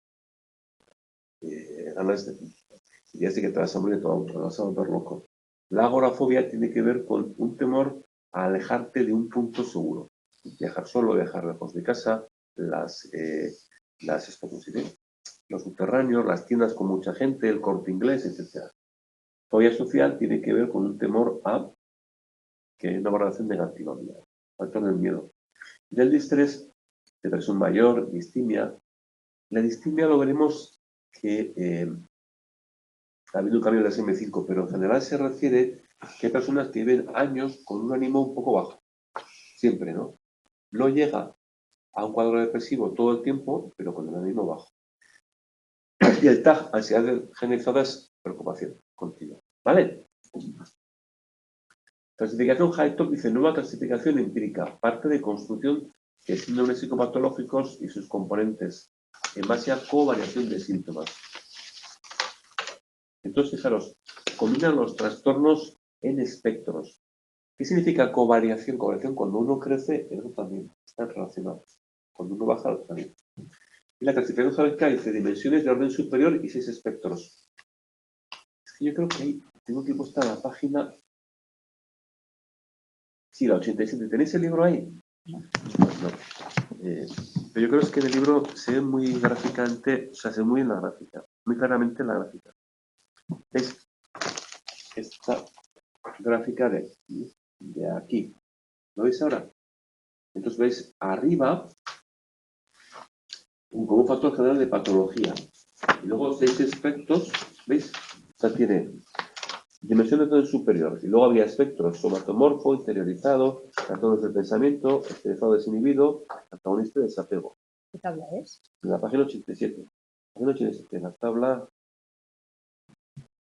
ganar y ya sé que te vas a morir, te vas a volver loco. La agorafobia tiene que ver con un temor a alejarte de un punto seguro. Viajar solo, viajar lejos de casa, los subterráneos, las tiendas con mucha gente, el Corte Inglés, etc. Fobia social tiene que ver con un temor a que hay una valoración negativa, factor del miedo. Del distrés, depresión mayor, distimia. La distimia lo veremos que ha habido un cambio del SM5, pero en general se refiere que hay personas que viven años con un ánimo un poco bajo. Siempre, ¿no? No llega a un cuadro depresivo todo el tiempo, pero con el ánimo bajo. Y el TAG, ansiedad generalizada, es preocupación continua. ¿Vale? Clasificación Haytop dice, nueva clasificación empírica, parte de construcción de síndromes psicopatológicos y sus componentes, en base a covariación de síntomas. Entonces, fijaros, combinan los trastornos en espectros. ¿Qué significa covariación? Covariación, cuando uno crece, el otro también, están relacionados. Cuando uno baja, el otro también. Y la clasificación jerárquica dice dimensiones de orden superior y 6 espectros. Es que yo creo que ahí tengo que postar la página. Sí, la 87. ¿Tenéis el libro ahí? Pues no. Pero yo creo que en el libro se ve muy gráficamente, o sea, se ve muy en la gráfica, muy claramente en la gráfica. ¿Veis? Esta gráfica de aquí. ¿Lo veis ahora? Entonces veis arriba como un factor general de patología. Y luego 6 espectros, ¿veis? O sea, tiene dimensiones de superior. Y luego había espectros somatomorfo, interiorizado, trastornos del pensamiento, estresado desinhibido, antagonista y desapego. ¿Qué tabla es? En la página 87. Página 87, en la tabla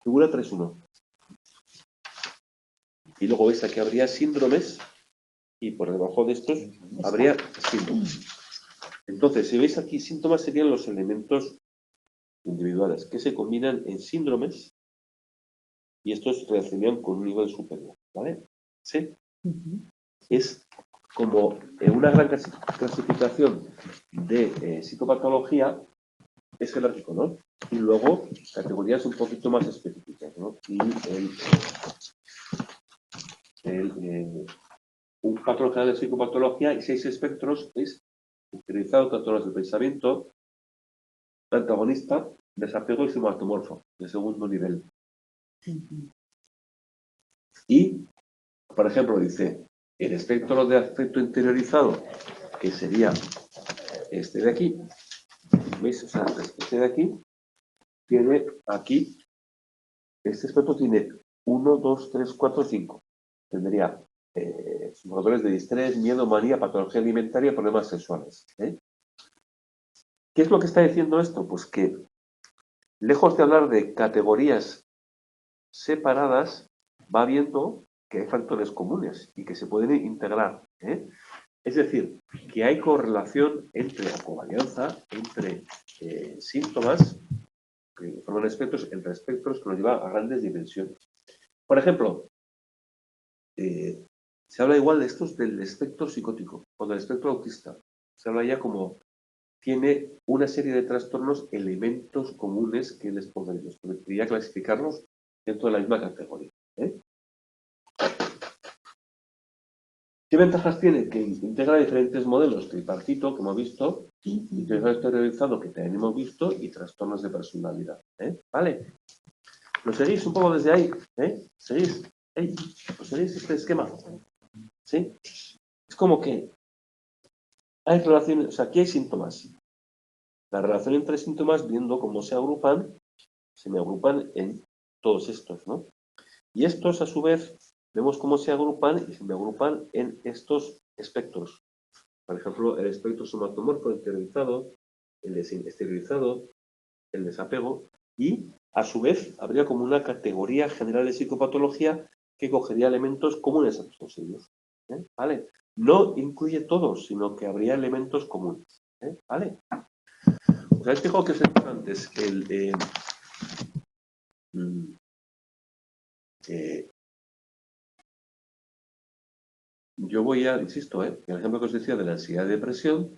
figura 3.1. Y luego veis aquí habría síndromes y por debajo de estos habría síntomas. Entonces, si veis aquí, síntomas serían los elementos individuales que se combinan en síndromes y estos reaccionan con un nivel superior, ¿vale? ¿Sí? Es como una gran clasificación de psicopatología, es jerárquico, ¿no? Y luego categorías un poquito más específicas, ¿no? Y un patrón general de psicopatología y 6 espectros es utilizado trastornos del pensamiento, antagonista, desapego y somatomorfo, de segundo nivel. Y, por ejemplo, dice, el espectro de afecto interiorizado, que sería este de aquí, ¿veis? O sea, este de aquí, tiene aquí, este espectro tiene 1, 2, 3, 4, 5. Tendría factores de distrés, miedo, manía, patología alimentaria, problemas sexuales. ¿Qué es lo que está diciendo esto? Pues que, lejos de hablar de categorías separadas, va viendo que hay factores comunes y que se pueden integrar. Es decir, que hay correlación entre la covarianza, entre síntomas, que forman espectros, entre espectros que nos lleva a grandes dimensiones. Por ejemplo, se habla igual de estos del espectro psicótico o del espectro autista. Se habla ya como tiene una serie de trastornos, elementos comunes que les podría clasificarlos dentro de la misma categoría. ¿Qué ventajas tiene? Que integra diferentes modelos, tripartito, que hemos visto, integrado exteriorizado, que también hemos visto, y trastornos de personalidad. ¿Vale? ¿Lo seguís un poco desde ahí? ¿Seguís? ¿Lo seguís este esquema? ¿Sí? Es como que hay relaciones, o sea, aquí hay síntomas. La relación entre síntomas, viendo cómo se me agrupan en todos estos, ¿no? Y estos, a su vez, vemos cómo se agrupan y se me agrupan en estos espectros. Por ejemplo, el espectro somatomorfo interiorizado, el exteriorizado, el desapego, y a su vez habría como una categoría general de psicopatología que cogería elementos comunes a todos ellos. ¿Vale? No incluye todos, sino que habría elementos comunes. ¿Vale? Os habéis fijado que os he dicho antes yo voy a, insisto, el ejemplo que os decía de la ansiedad y depresión,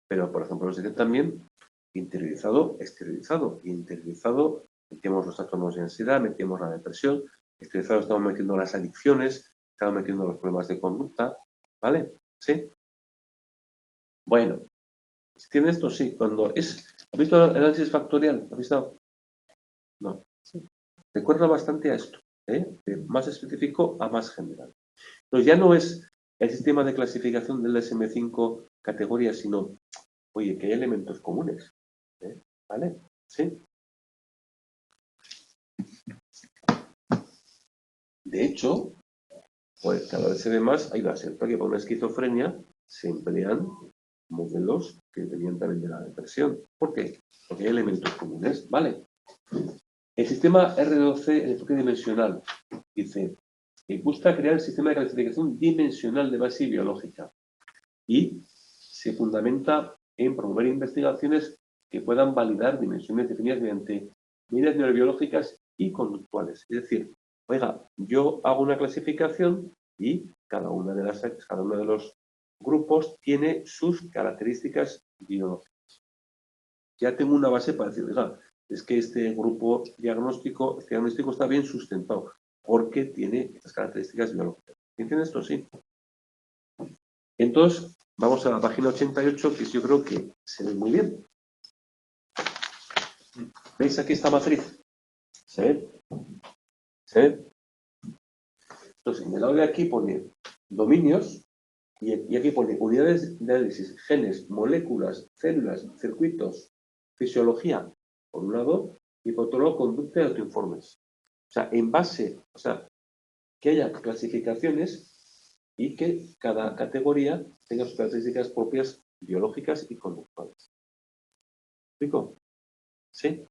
pero por ejemplo os decía también interiorizado, exteriorizado. Y interiorizado metemos los trastornos de ansiedad, metemos la depresión, exteriorizado estamos metiendo las adicciones, estamos metiendo los problemas de conducta, ¿vale? ¿Sí? Bueno, ¿tiene esto? Sí. Cuando es, ¿has visto el análisis factorial? ¿Has visto? No. Sí. Recuerda bastante a esto, de más específico a más general. Entonces ya no es el sistema de clasificación del DSM-5 categorías, sino, oye, que hay elementos comunes. ¿Vale? ¿Sí? De hecho, pues cada vez se ve más, hay base, porque para una esquizofrenia se emplean modelos que venían también de la depresión. ¿Por qué? Porque hay elementos comunes. ¿Vale? El sistema R12, el enfoque dimensional, dice, busca crear el sistema de clasificación dimensional de base biológica y se fundamenta en promover investigaciones que puedan validar dimensiones definidas mediante medidas neurobiológicas y conductuales. Es decir, oiga, yo hago una clasificación y cada uno de los grupos tiene sus características biológicas. Ya tengo una base para decir, oiga, es que este grupo diagnóstico está bien sustentado porque tiene estas características biológicas. ¿Entiendes esto? Sí. Entonces, vamos a la página 88, que yo creo que se ve muy bien. ¿Veis aquí esta matriz? ¿Se ve? ¿Se ve? Entonces, en el lado de aquí pone dominios y aquí pone unidades de análisis, genes, moléculas, células, circuitos, fisiología, por un lado, y por otro lado, conducta y autoinformes. O sea, en base, o sea, que haya clasificaciones y que cada categoría tenga sus características propias biológicas y conductuales. ¿Explico? ¿Sí?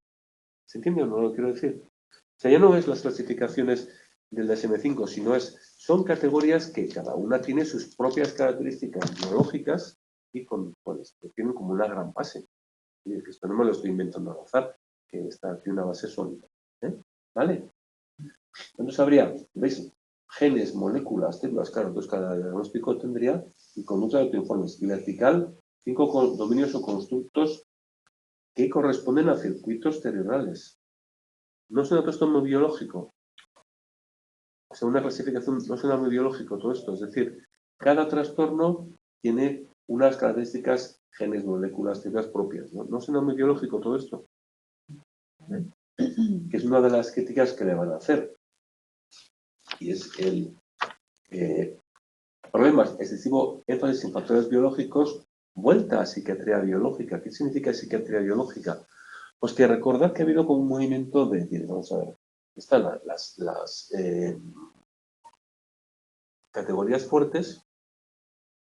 ¿Se entiende o no lo quiero decir? O sea, ya no es las clasificaciones del DSM-5, sino son categorías que cada una tiene sus propias características biológicas y conductuales, que tienen como una gran base. Y esto no me lo estoy inventando al azar, que está aquí una base sólida. ¿Vale? Entonces habría, ¿veis? Genes, moléculas, células, claro, entonces cada diagnóstico tendría y conducta de autoinformes. Y vertical, 5 dominios o constructos que corresponden a circuitos cerebrales. No es un trastorno biológico. O sea, una clasificación no suena muy biológico todo esto. Es decir, cada trastorno tiene unas características, genes, moléculas, células propias. ¿No suena muy biológico todo esto? Que es una de las críticas que le van a hacer. Y es el problemas, excesivo énfasis en factores biológicos, vuelta a psiquiatría biológica. ¿Qué significa psiquiatría biológica? Pues que recordad que ha habido como un movimiento de decir, vamos a ver, están las categorías fuertes,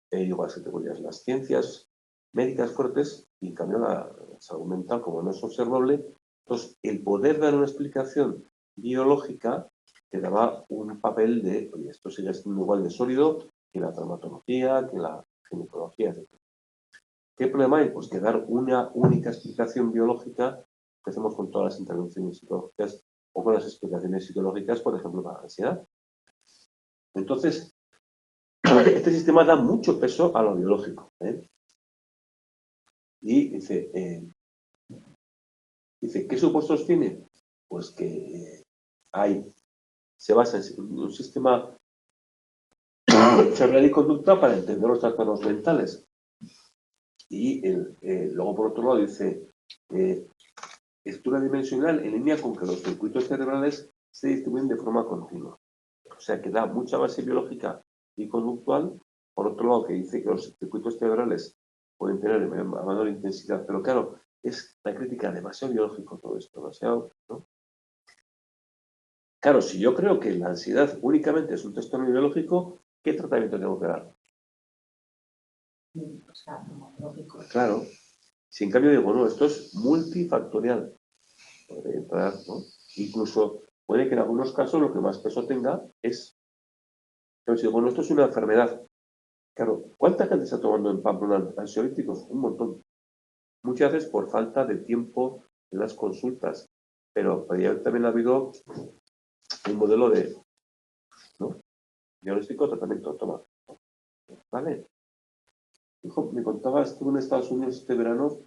digo las categorías, las ciencias médicas fuertes, y en cambio la salud mental, como no es observable, entonces el poder dar una explicación biológica te daba un papel de, oye, esto sigue siendo igual de sólido que la traumatología, que la ginecología, etc. ¿Qué problema hay? Pues que dar una única explicación biológica, que hacemos con todas las intervenciones psicológicas o con las explicaciones psicológicas, por ejemplo, para la ansiedad. Entonces, este sistema da mucho peso a lo biológico. Y dice, ¿qué supuestos tiene? Pues que se basa en un sistema cerebral y conducta para entender los trastornos mentales. Y luego, por otro lado, dice, estructura dimensional en línea con que los circuitos cerebrales se distribuyen de forma continua. O sea, que da mucha base biológica y conductual. Por otro lado, que dice que los circuitos cerebrales pueden tener menor intensidad. Pero claro, es la crítica demasiado biológico todo esto, demasiado, ¿no? Claro, si yo creo que la ansiedad únicamente es un trastorno biológico, ¿qué tratamiento tengo que dar? O sea, lógico. Claro. Si en cambio digo, no, esto es multifactorial, puede entrar, ¿no? Incluso puede que en algunos casos lo que más peso tenga es, pero si digo, bueno, esto es una enfermedad. Claro, ¿cuánta gente está tomando en Pamplona ansiolíticos? Un montón. Muchas veces por falta de tiempo en las consultas, pero también ha habido un modelo de, ¿no? Diagnóstico, tratamiento, toma. ¿Vale? Hijo, me contaba, estuve en Estados Unidos este verano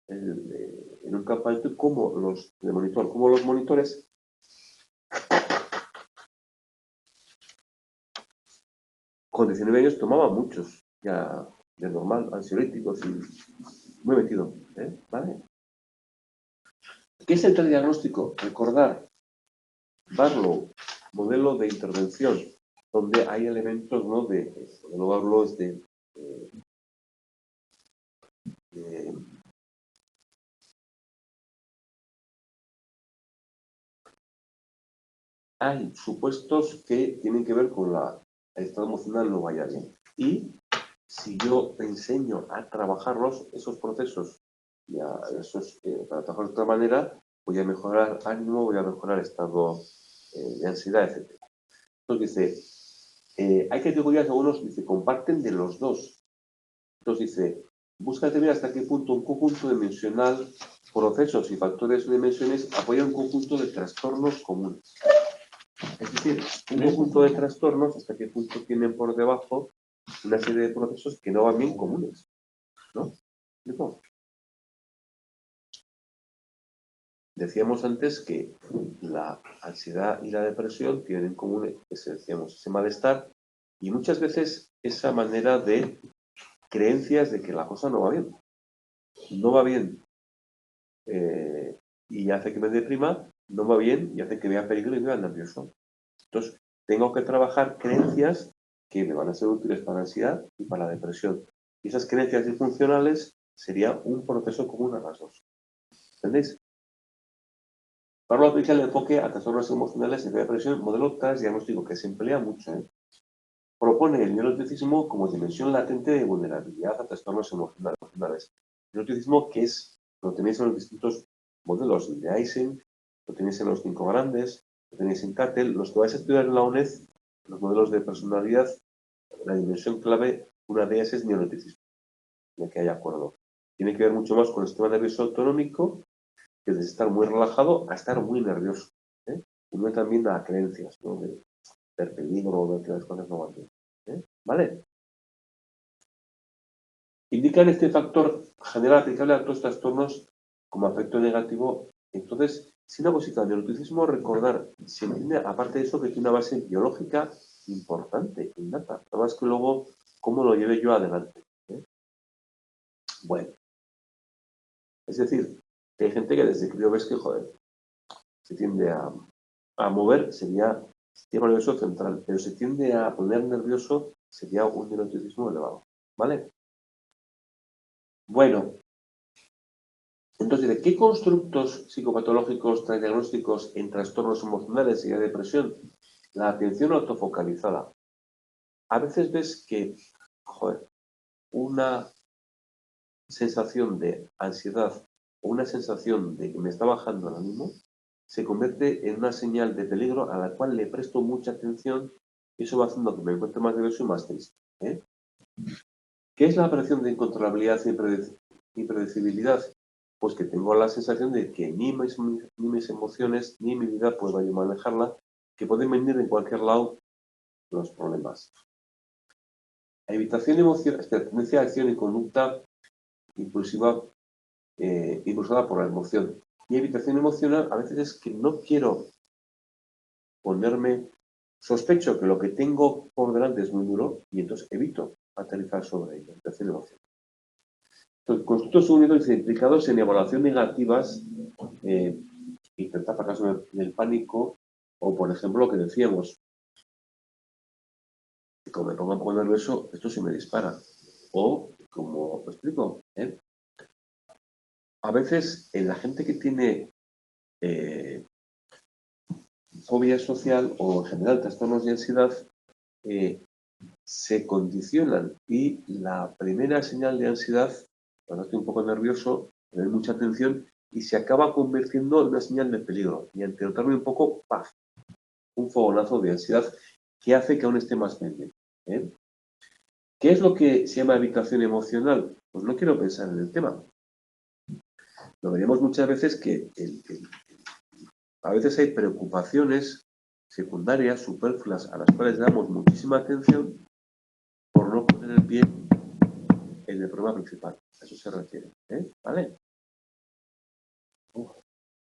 en un campamento como los monitores con 19 años tomaban muchos ya de normal, ansiolíticos y muy metido. ¿Vale? ¿Qué es el telediagnóstico? Recordar, Barlow, modelo de intervención, donde hay elementos, ¿no? Luego hablo hay supuestos que tienen que ver con el estado emocional no vaya bien. Y si yo enseño a trabajarlos, esos procesos, para trabajar de otra manera, voy a mejorar ánimo, voy a mejorar estado de ansiedad, etc. Entonces dice, hay categorías, algunos dice, comparten de los dos. Entonces dice, busca determinar hasta qué punto un conjunto dimensional, procesos y factores o dimensiones apoyan un conjunto de trastornos comunes. Es decir, un conjunto de trastornos hasta qué punto tienen por debajo una serie de procesos que no van bien comunes. ¿No? ¿No? Decíamos antes que la ansiedad y la depresión tienen en común ese malestar y muchas veces esa manera de creencias de que la cosa no va bien. No va bien y hace que me deprima, no va bien y hace que vea peligro y vea nervioso. Entonces, tengo que trabajar creencias que me van a ser útiles para la ansiedad y para la depresión. Y esas creencias disfuncionales sería un proceso común a las dos. ¿Entendéis? Pablo aplica el enfoque a trastornos emocionales y de depresión, modelo TAS diagnóstico que se emplea mucho. Propone el neuroticismo como dimensión latente de vulnerabilidad a trastornos emocionales. El neuroticismo que lo tenéis en los distintos modelos de Eysen, lo tenéis en los 5 grandes, lo tenéis en Cattell, los que vais a estudiar en la UNED, los modelos de personalidad, la dimensión clave, una de ellas es neuroticismo, de que hay acuerdo. Tiene que ver mucho más con el sistema nervioso autonómico, que desde estar muy relajado a estar muy nervioso. Y no también a creencias, ¿no? De ver peligro, de que las cosas no van bien. ¿Vale? Indican este factor general aplicable a todos los trastornos como afecto negativo. Entonces, si una cosita del neuroticismo, recordar, se entiende, aparte de eso, que tiene una base biológica importante, innata. Nada más que luego, cómo lo lleve yo adelante. Bueno, es decir, que hay gente que desde crío ves que, joder, se tiende a mover, sería sistema nervioso central, pero se tiende a poner nervioso, sería un neuroticismo elevado. ¿Vale? Bueno, entonces, ¿de qué constructos psicopatológicos diagnósticos en trastornos emocionales y de depresión? La atención autofocalizada. A veces ves que, joder, una sensación de ansiedad o una sensación de que me está bajando el ánimo se convierte en una señal de peligro a la cual le presto mucha atención y eso va haciendo que me encuentre más nervioso y más triste. ¿Qué es la aparición de incontrolabilidad y impredecibilidad? Pues que tengo la sensación de que ni mis emociones ni mi vida puedo yo manejarla, que pueden venir de cualquier lado los problemas. Evitación emocional, tendencia a acción y conducta impulsiva impulsada por la emoción. Y evitación emocional a veces es que no quiero ponerme, sospecho que lo que tengo por delante es muy duro y entonces evito aterrizar sobre ello. Evitación emocional. Entonces, constructos unidos e implicados en evaluación negativas, intentar fracasar en el pánico, o por ejemplo lo que decíamos, que como me pongo un poco nervioso, esto se me dispara. O, como lo explico, a veces en la gente que tiene fobia social o en general trastornos de ansiedad, se condicionan y la primera señal de ansiedad, cuando estoy un poco nervioso, tener mucha atención y se acaba convirtiendo en una señal de peligro. Y ante notarme un poco, ¡paf! Un fogonazo de ansiedad que hace que aún esté más pendiente. ¿Qué es lo que se llama evitación emocional? Pues no quiero pensar en el tema. Lo veremos muchas veces que a veces hay preocupaciones secundarias, superfluas, a las cuales damos muchísima atención por no poner el pie en el problema principal. A eso se refiere. ¿Vale?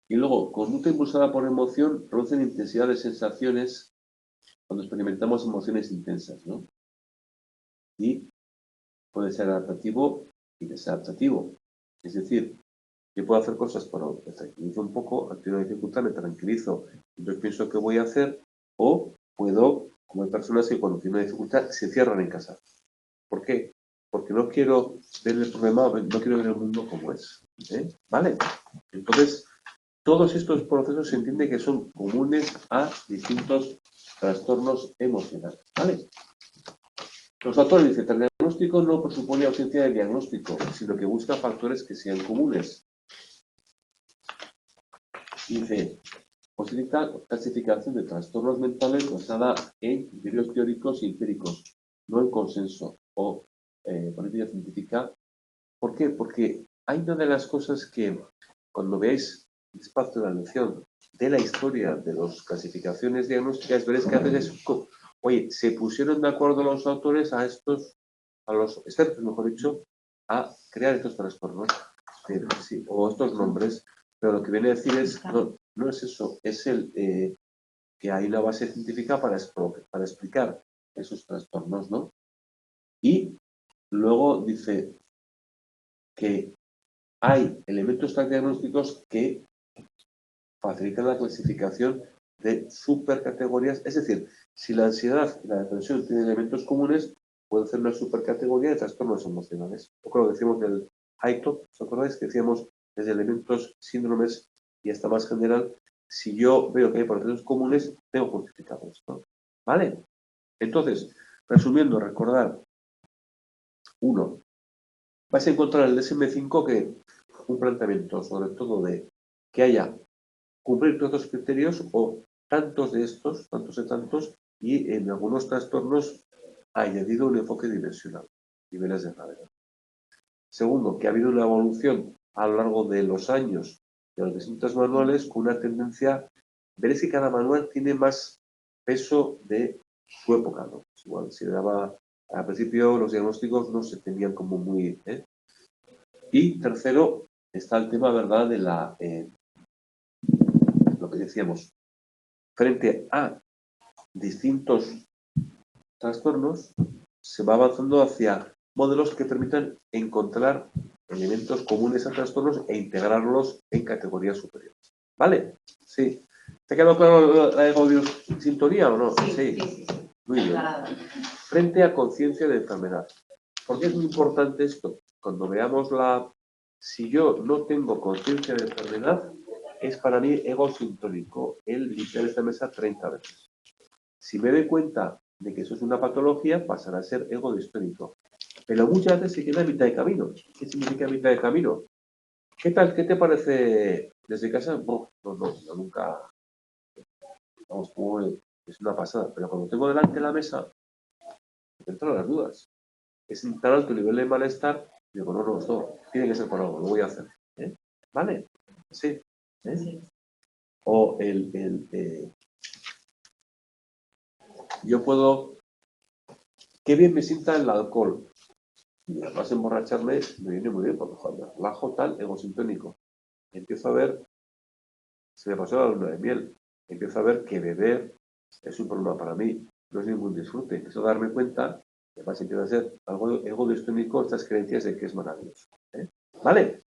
Y luego, conducta impulsada por emoción producen intensidad de sensaciones cuando experimentamos emociones intensas, ¿no? Y puede ser adaptativo y desadaptativo. Es decir, yo puedo hacer cosas, pero me tranquilizo un poco, ante una dificultad me tranquilizo, entonces pienso qué voy a hacer, o puedo, como hay personas que cuando tienen una dificultad se cierran en casa. ¿Por qué? Porque no quiero ver el problema, no quiero ver el mundo como es. ¿Vale? Entonces, todos estos procesos se entiende que son comunes a distintos trastornos emocionales. ¿Vale? Los autores dicen que el diagnóstico no presupone ausencia de diagnóstico, sino que busca factores que sean comunes. Dice, posibilita clasificación de trastornos mentales basada en criterios teóricos y empíricos, no en consenso o política científica. ¿Por qué? Porque hay una de las cosas que cuando veáis despacio de la lección de la historia de las clasificaciones diagnósticas, veréis que a veces, oye, se pusieron de acuerdo los autores a los expertos, mejor dicho, a crear estos trastornos, sí, o estos nombres, pero lo que viene a decir es, no es eso, es que hay una base científica para explicar esos trastornos, ¿no? Y luego dice que hay elementos diagnósticos que facilitan la clasificación de supercategorías. Es decir, si la ansiedad y la depresión tienen elementos comunes, puede ser una supercategoría de trastornos emocionales. Yo creo que decimos del HITOP, ¿os acordáis? Que decíamos desde elementos, síndromes y hasta más general, si yo veo que hay patrones comunes, tengo justificados, ¿no? ¿Vale? Entonces, resumiendo, recordar, 1. Vais a encontrar en el DSM-5 que un planteamiento, sobre todo de que haya cumplir todos los criterios o tantos de estos, tantos de tantos, y en algunos trastornos ha añadido un enfoque dimensional, niveles de gravedad. Segundo, que ha habido una evolución a lo largo de los años de los distintos manuales con una tendencia, veréis que cada manual tiene más peso de su época, ¿no? Igual se daba, al principio los diagnósticos no se tenían como muy... Y tercero, está el tema, ¿verdad?, de la... lo que decíamos, frente a distintos trastornos, se va avanzando hacia modelos que permitan encontrar elementos comunes a trastornos e integrarlos en categorías superiores. ¿Vale? Sí. ¿Te ha quedado claro la ego-sintonía o no? Sí. Muy bien. Frente a conciencia de enfermedad. ¿Por qué es muy importante esto? Cuando veamos si yo no tengo conciencia de enfermedad, es para mí ego-sintónico el limpiar esta mesa 30 veces. Si me doy cuenta de que eso es una patología, pasará a ser ego-distónico. Pero muchas veces se queda a mitad de camino. ¿Qué significa mitad de camino? ¿Qué tal? ¿Qué te parece desde casa? No, yo nunca... Vamos, es una pasada. Pero cuando tengo delante la mesa, me entran las dudas. Es tan alto el nivel de malestar, digo, no, esto tiene que ser por algo, lo voy a hacer. ¿Vale? Sí. Sí. O yo puedo... Qué bien me sienta el alcohol. Y además emborracharme me viene muy bien, porque cuando relajo tal, egosintónico. Empiezo a ver, se me pasó la luna de miel, empiezo a ver que beber es un problema para mí, no es ningún disfrute. Empiezo a darme cuenta, y además empieza a ser algo ego-distónico estas creencias de que es maravilloso. ¿Vale?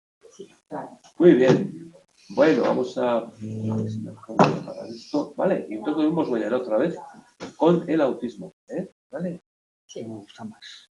Muy bien. Bueno, vamos a ver si me puedo preparar esto. Vale, y entonces vamos a mañana otra vez con el autismo. ¿Vale? Sí, me gusta más.